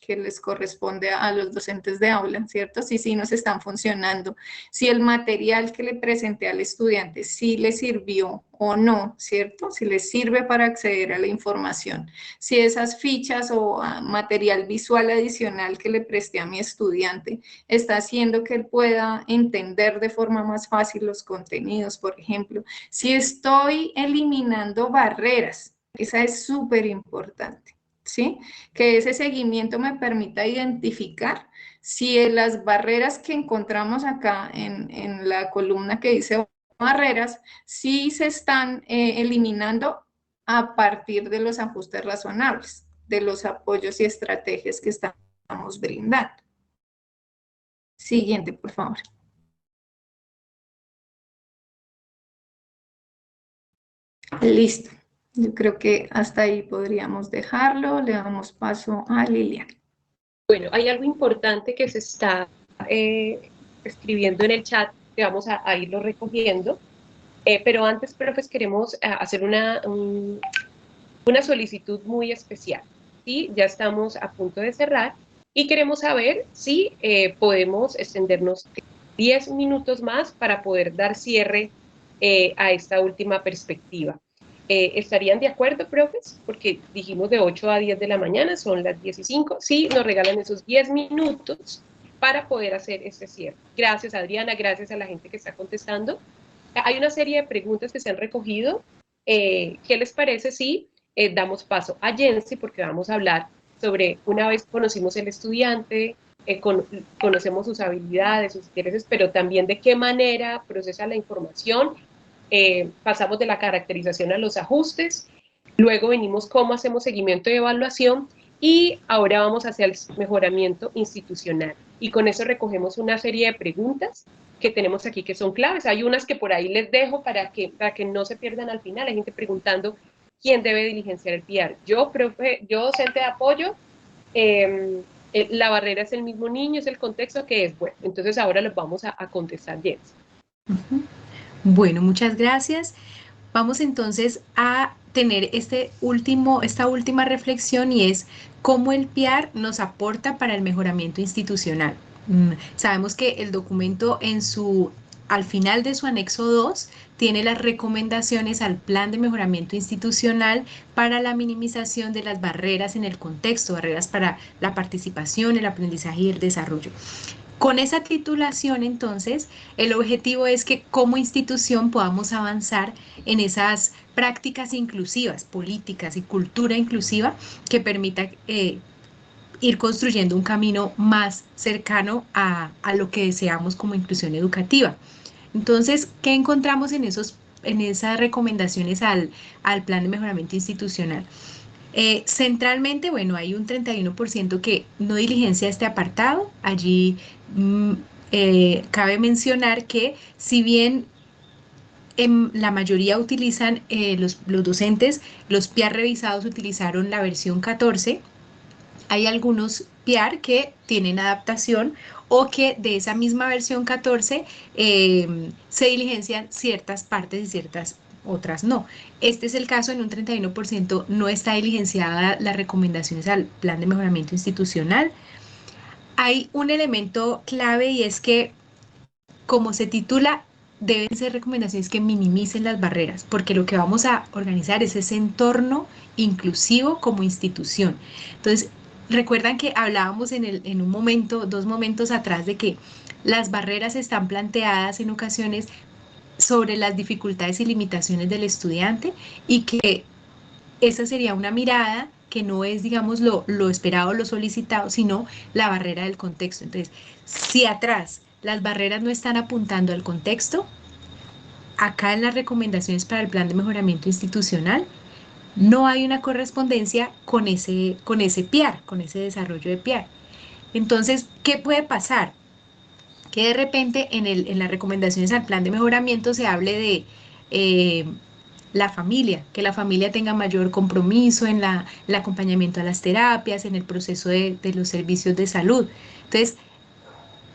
que les corresponde a los docentes de aula, ¿cierto? Si sí nos están funcionando, si el material que le presenté al estudiante sí le sirvió o no, ¿cierto? Si le sirve para acceder a la información, si esas fichas o material visual adicional que le presté a mi estudiante está haciendo que él pueda entender de forma más fácil los contenidos, por ejemplo. Si estoy eliminando barreras, esa es súper importante, ¿sí? Que ese seguimiento me permita identificar si las barreras que encontramos acá en la columna que dice barreras, sí se están eliminando a partir de los ajustes razonables, de los apoyos y estrategias que estamos brindando. Siguiente, por favor. Listo. Yo creo que hasta ahí podríamos dejarlo. Le damos paso a Lilian. Bueno, hay algo importante que se está escribiendo en el chat, que vamos a irlo recogiendo. Pero antes, profes, queremos hacer una solicitud muy especial. ¿Sí? Ya estamos a punto de cerrar y queremos saber si podemos extendernos 10 minutos más para poder dar cierre a esta última perspectiva. ¿Estarían de acuerdo, profes? Porque dijimos de 8 a 10 de la mañana, son las 10:05. Sí, nos regalan esos 10 minutos para poder hacer este cierre. Gracias, Adriana, gracias a la gente que está contestando. Hay una serie de preguntas que se han recogido. ¿Qué les parece si damos paso a Jensi? Porque vamos a hablar sobre, una vez conocimos el estudiante, conocemos sus habilidades, sus intereses, pero también de qué manera procesa la información. Pasamos de la caracterización a los ajustes, luego venimos cómo hacemos seguimiento y evaluación, y ahora vamos hacia el mejoramiento institucional. Y con eso recogemos una serie de preguntas que tenemos aquí que son claves. Hay unas que por ahí les dejo para que no se pierdan al final. Hay gente preguntando quién debe diligenciar el PR. Yo, profe, yo docente de apoyo, la barrera es el mismo niño, es el contexto que es bueno. Entonces ahora los vamos a contestar, Jens. Bueno, muchas gracias. Vamos entonces a tener esta última reflexión, y es cómo el PR nos aporta para el mejoramiento institucional. Sabemos que el documento al final de su anexo 2 tiene las recomendaciones al plan de mejoramiento institucional para la minimización de las barreras en el contexto, barreras para la participación, el aprendizaje y el desarrollo. Con esa titulación, entonces, el objetivo es que como institución podamos avanzar en esas prácticas inclusivas, políticas y cultura inclusiva que permita ir construyendo un camino más cercano a lo que deseamos como inclusión educativa. Entonces, ¿qué encontramos en esas recomendaciones al plan de mejoramiento institucional? Centralmente, bueno, hay un 31% que no diligencia este apartado. Allí cabe mencionar que si bien la mayoría utilizan, los docentes, los PR revisados utilizaron la versión 14, hay algunos PR que tienen adaptación o que de esa misma versión 14 se diligencian ciertas partes y ciertas otras no. Este es el caso, en un 31% no está diligenciada las recomendaciones al plan de mejoramiento institucional. Hay un elemento clave, y es que, como se titula, deben ser recomendaciones que minimicen las barreras, porque lo que vamos a organizar es ese entorno inclusivo como institución. Entonces, recuerdan que hablábamos en un momento, 2 momentos atrás, de que las barreras están planteadas en ocasiones sobre las dificultades y limitaciones del estudiante, y que esa sería una mirada que no es, digamos, lo esperado, lo solicitado, sino la barrera del contexto. Entonces, si atrás las barreras no están apuntando al contexto, acá en las recomendaciones para el plan de mejoramiento institucional no hay una correspondencia con ese PR, con ese desarrollo de PR. Entonces, ¿qué puede pasar? Que de repente en las recomendaciones al plan de mejoramiento se hable de la familia, que la familia tenga mayor compromiso en el acompañamiento a las terapias, en el proceso de los servicios de salud. Entonces,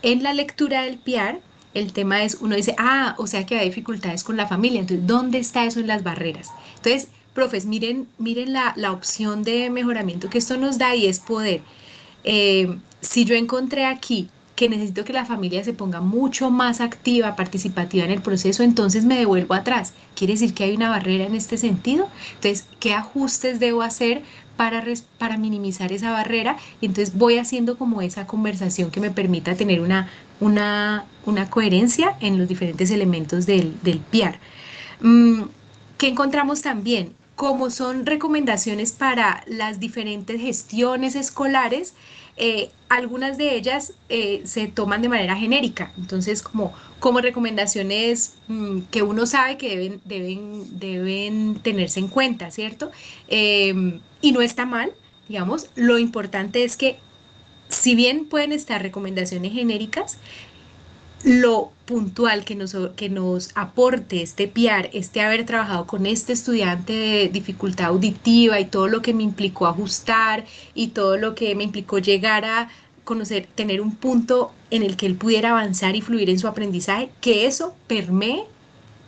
en la lectura del PR, el tema es, uno dice, o sea que hay dificultades con la familia. Entonces, ¿dónde está eso en las barreras? Entonces, profes, miren la opción de mejoramiento que esto nos da, y es poder, si yo encontré aquí que necesito que la familia se ponga mucho más activa, participativa en el proceso, entonces me devuelvo atrás. ¿Quiere decir que hay una barrera en este sentido? Entonces, ¿qué ajustes debo hacer para minimizar esa barrera? Y entonces voy haciendo como esa conversación que me permita tener una coherencia en los diferentes elementos del PR. ¿Qué encontramos también? Como son recomendaciones para las diferentes gestiones escolares, algunas de ellas se toman de manera genérica. Entonces, como recomendaciones que uno sabe que deben tenerse en cuenta, ¿cierto? Y no está mal, digamos. Lo importante es que, si bien pueden estar recomendaciones genéricas, lo puntual que nos aporte este PR, haber trabajado con este estudiante de dificultad auditiva, y todo lo que me implicó ajustar, y todo lo que me implicó llegar a conocer, tener un punto en el que él pudiera avanzar y fluir en su aprendizaje, que eso permee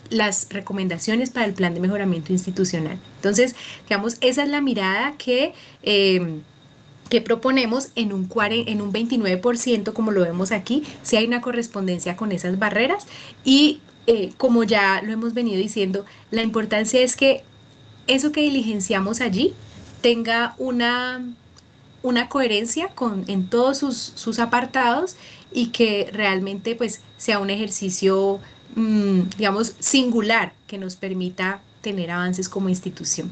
las recomendaciones para el plan de mejoramiento institucional. Entonces, digamos, esa es la mirada que que proponemos en un 29%, como lo vemos aquí, si hay una correspondencia con esas barreras y como ya lo hemos venido diciendo, la importancia es que eso que diligenciamos allí tenga una coherencia en todos sus apartados y que realmente pues sea un ejercicio, digamos, singular que nos permita tener avances como institución.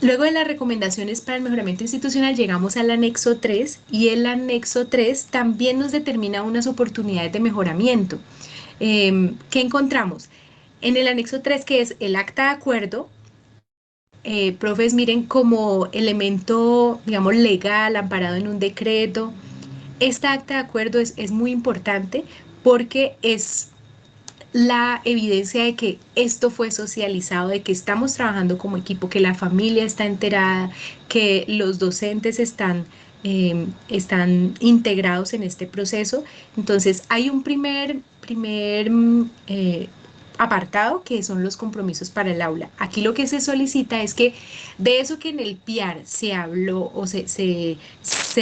Luego de las recomendaciones para el mejoramiento institucional llegamos al anexo 3 y el anexo 3 también nos determina unas oportunidades de mejoramiento. ¿Qué encontramos? En el anexo 3, que es el acta de acuerdo, profes, miren como elemento, digamos, legal, amparado en un decreto. Esta acta de acuerdo es muy importante porque es la evidencia de que esto fue socializado, de que estamos trabajando como equipo, que la familia está enterada, que los docentes están integrados en este proceso. Entonces, hay un primer apartado que son los compromisos para el aula. Aquí lo que se solicita es que de eso que en el PIAR se habló o se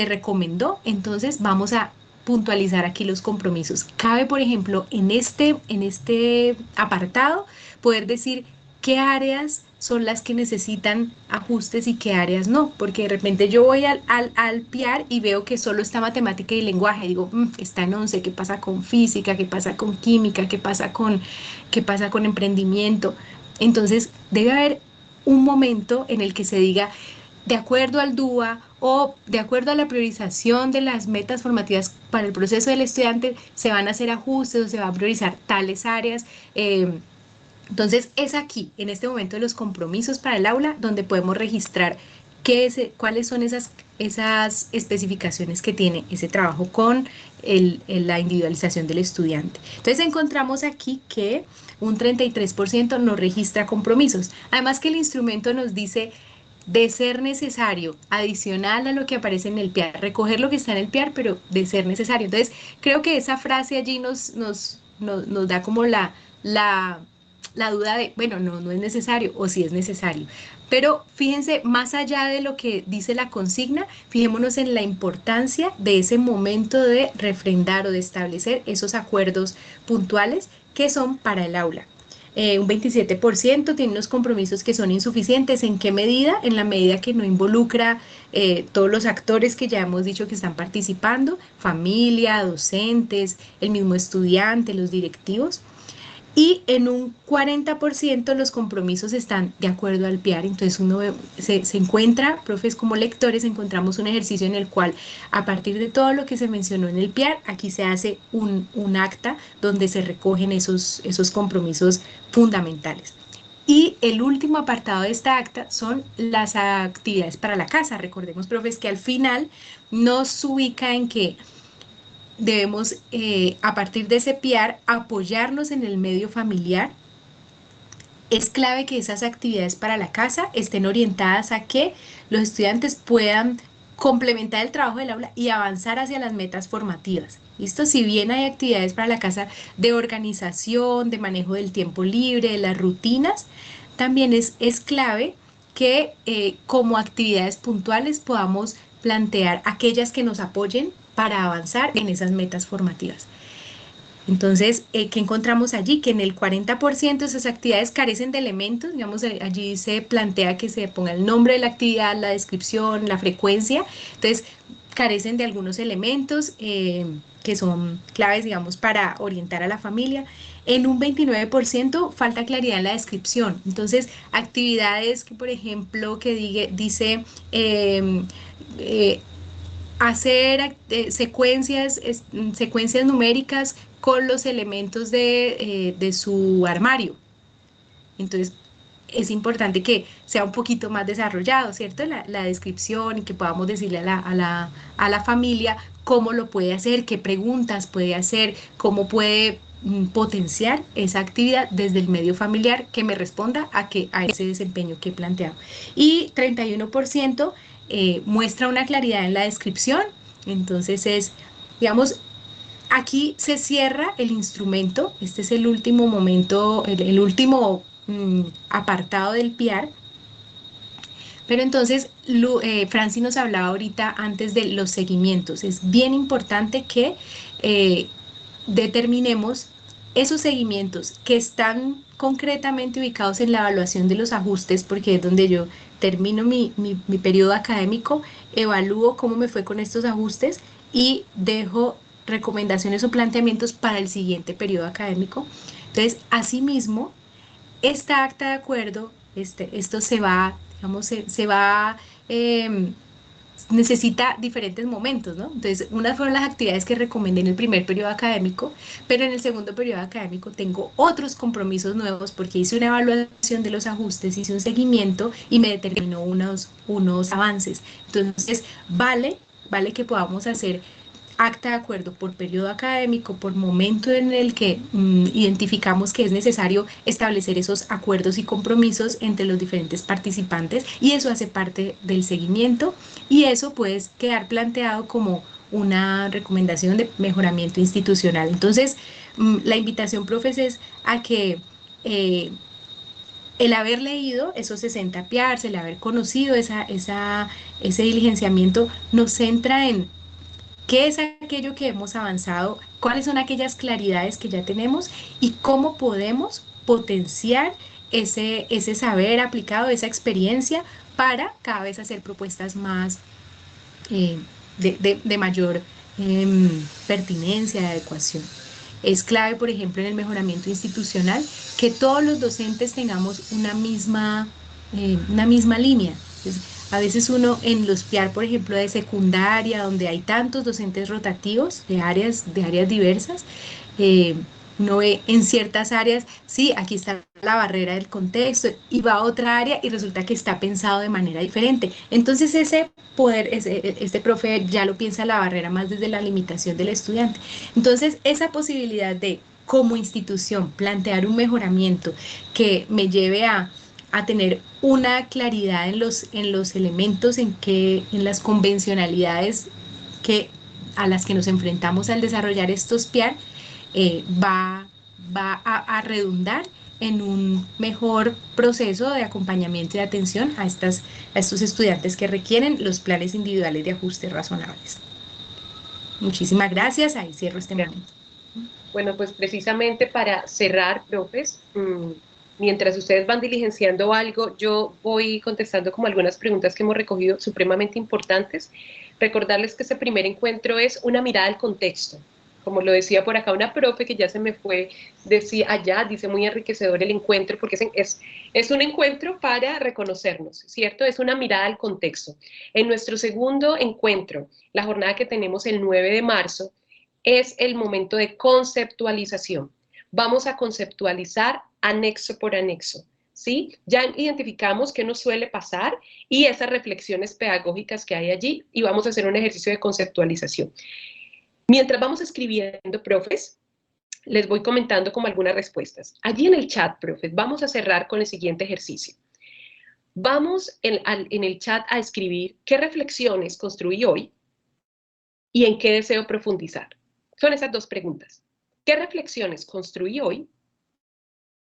recomendó, entonces vamos a puntualizar aquí los compromisos. Cabe, por ejemplo, en este apartado poder decir qué áreas son las que necesitan ajustes y qué áreas no, porque de repente yo voy al PIAR y veo que solo está matemática y lenguaje, y digo, está en 11, ¿qué pasa con física? ¿Qué pasa con química? ¿Qué pasa con emprendimiento? Entonces, debe haber un momento en el que se diga, de acuerdo al DUA o de acuerdo a la priorización de las metas formativas para el proceso del estudiante, se van a hacer ajustes o se va a priorizar tales áreas. Entonces, es aquí, en este momento de los compromisos para el aula, donde podemos registrar cuáles son esas especificaciones que tiene ese trabajo con la individualización del estudiante. Entonces, encontramos aquí que un 33% no registra compromisos. Además que el instrumento nos dice, de ser necesario, adicional a lo que aparece en el PIAR, recoger lo que está en el PIAR, pero de ser necesario. Entonces, creo que esa frase allí nos da como la duda de, bueno, no es necesario o sí es necesario. Pero fíjense, más allá de lo que dice la consigna, fijémonos en la importancia de ese momento de refrendar o de establecer esos acuerdos puntuales que son para el aula. Un 27% tiene unos compromisos que son insuficientes. ¿En qué medida? En la medida que no involucra todos los actores que ya hemos dicho que están participando, familia, docentes, el mismo estudiante, los directivos. Y en un 40% los compromisos están de acuerdo al PIAR. Entonces uno se encuentra, profes como lectores, encontramos un ejercicio en el cual a partir de todo lo que se mencionó en el PIAR, aquí se hace un acta donde se recogen esos compromisos fundamentales. Y el último apartado de esta acta son las actividades para la casa. Recordemos, profes, que al final nos ubica en que debemos, a partir de ese PIAR, apoyarnos en el medio familiar. Es clave que esas actividades para la casa estén orientadas a que los estudiantes puedan complementar el trabajo del aula y avanzar hacia las metas formativas. ¿Listo? Si bien hay actividades para la casa de organización, de manejo del tiempo libre, de las rutinas, también es clave que como actividades puntuales podamos plantear aquellas que nos apoyen para avanzar en esas metas formativas. Entonces, ¿qué encontramos allí? Que en el 40% de esas actividades carecen de elementos, digamos, allí se plantea que se ponga el nombre de la actividad, la descripción, la frecuencia, entonces carecen de algunos elementos que son claves, digamos, para orientar a la familia. En un 29% falta claridad en la descripción, entonces actividades que, por ejemplo, que dice hacer secuencias numéricas con los elementos de su armario. Entonces, es importante que sea un poquito más desarrollado, ¿cierto? La descripción y que podamos decirle a la familia cómo lo puede hacer, qué preguntas puede hacer, cómo puede potenciar esa actividad desde el medio familiar que me responda a ese desempeño que he planteado. Y 31% muestra una claridad en la descripción, entonces digamos, aquí se cierra el instrumento, este es el último momento, el último apartado del PIAR, Pero entonces, Franci nos hablaba ahorita antes de los seguimientos. Es bien importante que determinemos esos seguimientos que están concretamente ubicados en la evaluación de los ajustes, porque es donde yo termino mi periodo académico, evalúo cómo me fue con estos ajustes y dejo recomendaciones o planteamientos para el siguiente periodo académico. Entonces, asimismo, esta acta de acuerdo, esto se va, digamos, necesita diferentes momentos, ¿no? Entonces, unas fueron las actividades que recomendé en el primer periodo académico, pero en el segundo periodo académico tengo otros compromisos nuevos porque hice una evaluación de los ajustes, hice un seguimiento y me determinó unos avances. Entonces, vale que podamos hacer acta de acuerdo por periodo académico, por momento en el que identificamos que es necesario establecer esos acuerdos y compromisos entre los diferentes participantes, y eso hace parte del seguimiento, y eso puede quedar planteado como una recomendación de mejoramiento institucional. Entonces, la invitación, profes, es a que el haber leído esos 60 PIARs, el haber conocido ese diligenciamiento, nos centra en qué es aquello que hemos avanzado, cuáles son aquellas claridades que ya tenemos y cómo podemos potenciar ese saber aplicado, esa experiencia, para cada vez hacer propuestas más de mayor pertinencia, de adecuación. Es clave, por ejemplo, en el mejoramiento institucional, que todos los docentes tengamos una misma línea. Entonces, a veces uno en los PIAR, por ejemplo, de secundaria, donde hay tantos docentes rotativos de áreas diversas, uno ve en ciertas áreas, sí, aquí está la barrera del contexto, y va a otra área y resulta que está pensado de manera diferente. Entonces este profe ya lo piensa la barrera más desde la limitación del estudiante. Entonces, esa posibilidad de, como institución, plantear un mejoramiento que me lleve a tener una claridad en los elementos, en las convencionalidades a las que nos enfrentamos al desarrollar estos PIAR, va a redundar en un mejor proceso de acompañamiento y de atención a estos estudiantes que requieren los planes individuales de ajuste razonables. Muchísimas gracias, ahí cierro este momento. Bueno, pues precisamente para cerrar, profes, mientras ustedes van diligenciando algo, yo voy contestando como algunas preguntas que hemos recogido supremamente importantes. Recordarles que ese primer encuentro es una mirada al contexto. Como lo decía por acá una profe que ya se me fue, dice muy enriquecedor el encuentro, porque es un encuentro para reconocernos, ¿cierto? Es una mirada al contexto. En nuestro segundo encuentro, la jornada que tenemos el 9 de marzo, es el momento de conceptualización. Vamos a conceptualizar anexo por anexo, ¿sí? Ya identificamos qué nos suele pasar y esas reflexiones pedagógicas que hay allí, y vamos a hacer un ejercicio de conceptualización. Mientras vamos escribiendo, profes, les voy comentando como algunas respuestas. Allí en el chat, profes, vamos a cerrar con el siguiente ejercicio. Vamos en el chat a escribir qué reflexiones construí hoy y en qué deseo profundizar. Son esas dos preguntas. ¿Qué reflexiones construí hoy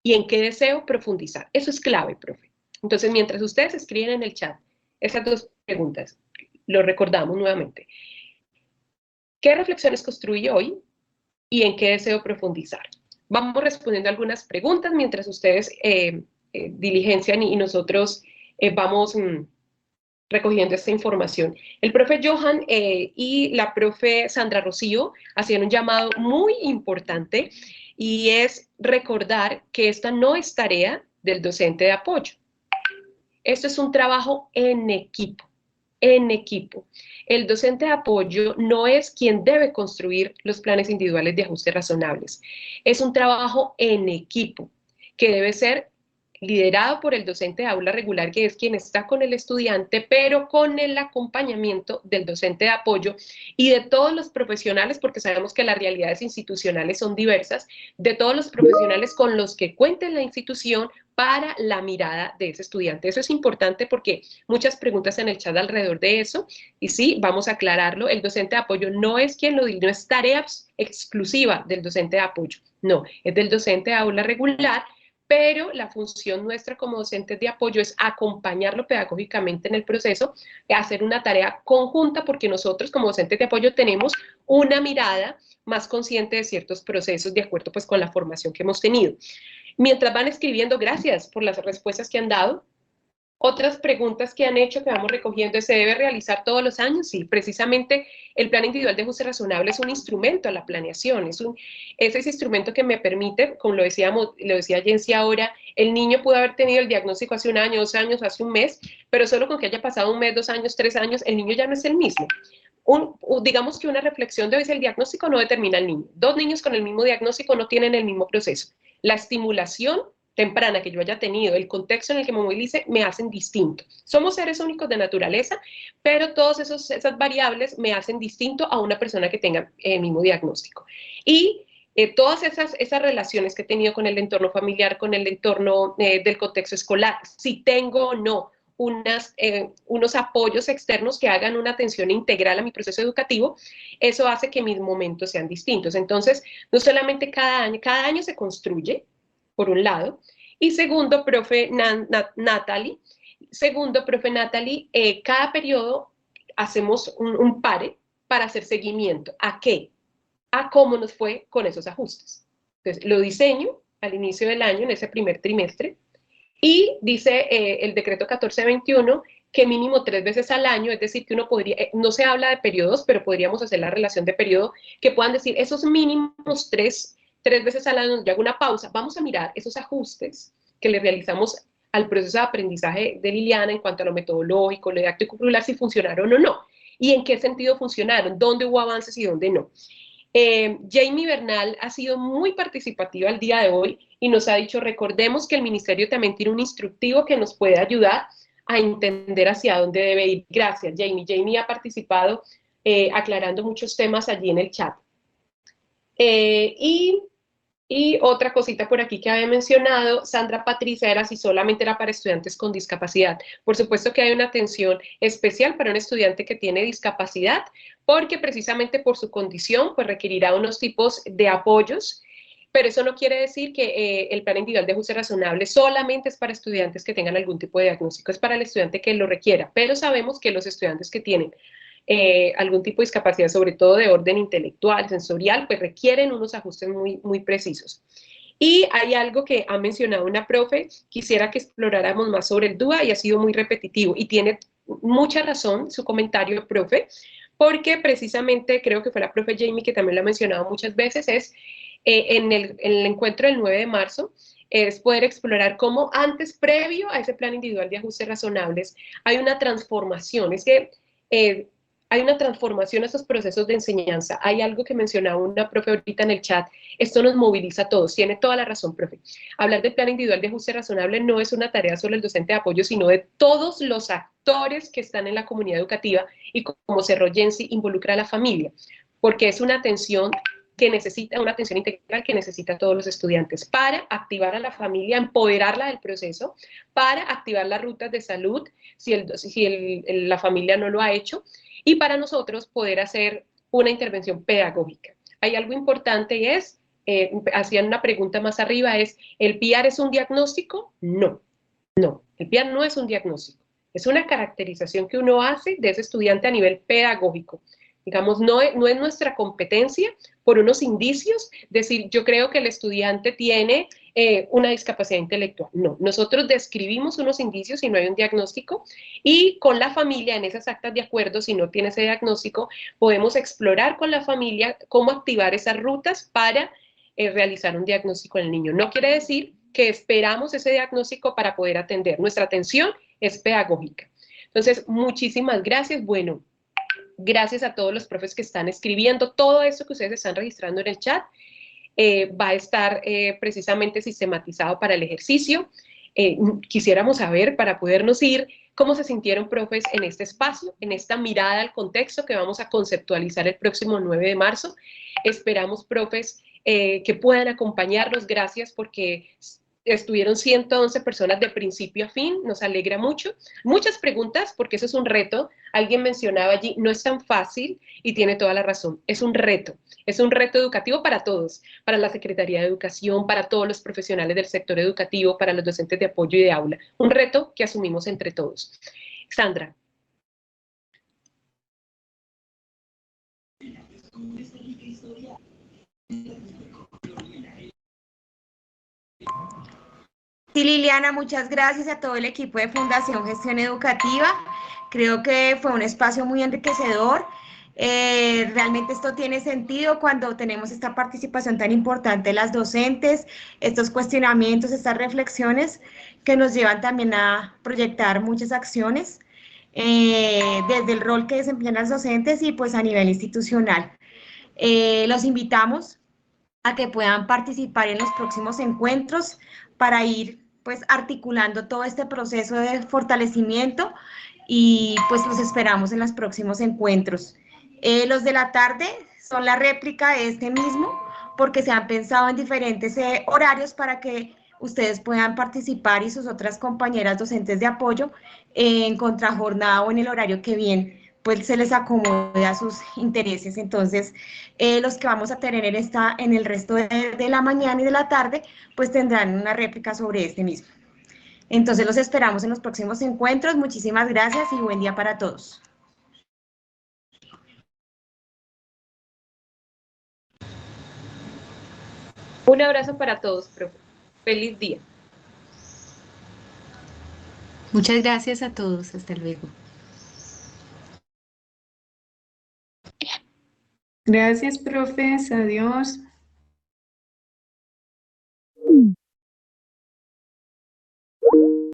y en qué deseo profundizar? Eso es clave, profe. Entonces, mientras ustedes escriben en el chat esas dos preguntas, lo recordamos nuevamente. ¿Qué reflexiones construí hoy y en qué deseo profundizar? Vamos respondiendo algunas preguntas mientras ustedes diligencian y nosotros vamos recogiendo esta información. El profe Johan y la profe Sandra Rocío hacían un llamado muy importante, y es recordar que esta no es tarea del docente de apoyo. Esto es un trabajo en equipo, en equipo. El docente de apoyo no es quien debe construir los planes individuales de ajuste razonables. Es un trabajo en equipo que debe ser liderado por el docente de aula regular, que es quien está con el estudiante, pero con el acompañamiento del docente de apoyo y de todos los profesionales, porque sabemos que las realidades institucionales son diversas, de todos los profesionales con los que cuente la institución para la mirada de ese estudiante. Eso es importante porque muchas preguntas en el chat alrededor de eso, y sí, vamos a aclararlo, el docente de apoyo no es quien lo dirige, no es tarea exclusiva del docente de apoyo, no, es del docente de aula regular, pero la función nuestra como docentes de apoyo es acompañarlo pedagógicamente en el proceso, hacer una tarea conjunta, porque nosotros como docentes de apoyo tenemos una mirada más consciente de ciertos procesos de acuerdo pues con la formación que hemos tenido. Mientras van escribiendo, gracias por las respuestas que han dado. Otras preguntas que han hecho que vamos recogiendo es, ¿se debe realizar todos los años? Sí, precisamente el plan individual de ajuste razonable es un instrumento a la planeación, es ese instrumento que me permite, como lo decía Jensi ahora, el niño pudo haber tenido el diagnóstico hace un año, 2 años, hace un mes, pero solo con que haya pasado un mes, 2 años, 3 años, el niño ya no es el mismo. Digamos que una reflexión de hoy es el diagnóstico no determina al niño. 2 niños con el mismo diagnóstico no tienen el mismo proceso. La estimulación temprana que yo haya tenido, el contexto en el que me movilice, me hacen distinto. Somos seres únicos de naturaleza, pero todas esas variables me hacen distinto a una persona que tenga el mismo diagnóstico. Y todas esas relaciones que he tenido con el entorno familiar, con el entorno del contexto escolar, si tengo o no unos apoyos externos que hagan una atención integral a mi proceso educativo, eso hace que mis momentos sean distintos. Entonces, no solamente cada año se construye, por un lado, y segundo, profe Natalie, cada periodo hacemos un pare para hacer seguimiento. ¿A qué? A cómo nos fue con esos ajustes. Entonces, lo diseño al inicio del año, en ese primer trimestre, y dice el decreto 1421 que mínimo 3 veces al año, es decir, que uno podría, no se habla de periodos, pero podríamos hacer la relación de periodo, que puedan decir esos mínimos 3 veces al año, yo hago una pausa, vamos a mirar esos ajustes que le realizamos al proceso de aprendizaje de Liliana en cuanto a lo metodológico, lo didáctico curricular, si funcionaron o no, y en qué sentido funcionaron, dónde hubo avances y dónde no. Jamie Bernal ha sido muy participativa el día de hoy y nos ha dicho, recordemos que el ministerio también tiene un instructivo que nos puede ayudar a entender hacia dónde debe ir. Gracias, Jamie. Jamie ha participado aclarando muchos temas allí en el chat. Y otra cosita por aquí que había mencionado, Sandra Patricia, era si solamente era para estudiantes con discapacidad. Por supuesto que hay una atención especial para un estudiante que tiene discapacidad, porque precisamente por su condición, pues requerirá unos tipos de apoyos, pero eso no quiere decir que el plan individual de ajuste razonable solamente es para estudiantes que tengan algún tipo de diagnóstico, es para el estudiante que lo requiera, pero sabemos que los estudiantes que tienen algún tipo de discapacidad, sobre todo de orden intelectual, sensorial, pues requieren unos ajustes muy, muy precisos. Y hay algo que ha mencionado una profe, quisiera que exploráramos más sobre el DUA y ha sido muy repetitivo y tiene mucha razón su comentario, profe, porque precisamente creo que fue la profe Jamie que también lo ha mencionado muchas veces, es en el encuentro del 9 de marzo, es poder explorar cómo antes, previo a ese plan individual de ajustes razonables, hay una transformación, es que hay una transformación en estos procesos de enseñanza. Hay algo que mencionaba una profe ahorita en el chat, esto nos moviliza a todos, tiene toda la razón, profe. Hablar del plan individual de ajuste razonable no es una tarea solo del docente de apoyo, sino de todos los actores que están en la comunidad educativa y como cerró Jensi, involucra a la familia, porque es una atención que necesita, una atención integral que necesita a todos los estudiantes para activar a la familia, empoderarla del proceso, para activar las rutas de salud, si la familia no lo ha hecho, y para nosotros poder hacer una intervención pedagógica. Hay algo importante y es, hacían una pregunta más arriba, es, ¿el PIAR es un diagnóstico? No, el PIAR no es un diagnóstico, es una caracterización que uno hace de ese estudiante a nivel pedagógico. Digamos, no es nuestra competencia por unos indicios, decir, yo creo que el estudiante tiene una discapacidad intelectual. No, nosotros describimos unos indicios si no hay un diagnóstico y con la familia, en esas actas de acuerdo, si no tiene ese diagnóstico, podemos explorar con la familia cómo activar esas rutas para realizar un diagnóstico en el niño. No quiere decir que esperamos ese diagnóstico para poder atender. Nuestra atención es pedagógica. Entonces, muchísimas gracias. Bueno, gracias a todos los profes que están escribiendo. Todo esto que ustedes están registrando en el chat va a estar precisamente sistematizado para el ejercicio. Quisiéramos saber, para podernos ir, cómo se sintieron, profes, en este espacio, en esta mirada al contexto que vamos a conceptualizar el próximo 9 de marzo. Esperamos, profes, que puedan acompañarnos. Gracias porque estuvieron 111 personas de principio a fin, nos alegra mucho. Muchas preguntas, porque eso es un reto. Alguien mencionaba allí, no es tan fácil y tiene toda la razón. Es un reto educativo para todos, para la Secretaría de Educación, para todos los profesionales del sector educativo, para los docentes de apoyo y de aula. Un reto que asumimos entre todos. Sandra. Sí, Liliana, muchas gracias a todo el equipo de Fundación Gestión Educativa. Creo que fue un espacio muy enriquecedor. Realmente esto tiene sentido cuando tenemos esta participación tan importante de las docentes, estos cuestionamientos, estas reflexiones que nos llevan también a proyectar muchas acciones desde el rol que desempeñan las docentes y pues a nivel institucional. Los invitamos a que puedan participar en los próximos encuentros para ir pues articulando todo este proceso de fortalecimiento y pues los esperamos en los próximos encuentros. Los de la tarde son la réplica de este mismo porque se han pensado en diferentes horarios para que ustedes puedan participar y sus otras compañeras docentes de apoyo en contrajornada o en el horario que bien pues se les acomode a sus intereses. Entonces, los que vamos a tener en el resto de la mañana y de la tarde, pues tendrán una réplica sobre este mismo. Entonces, los esperamos en los próximos encuentros. Muchísimas gracias y buen día para todos. Un abrazo para todos, profe. Feliz día. Muchas gracias a todos. Hasta luego. Gracias, profes. Adiós.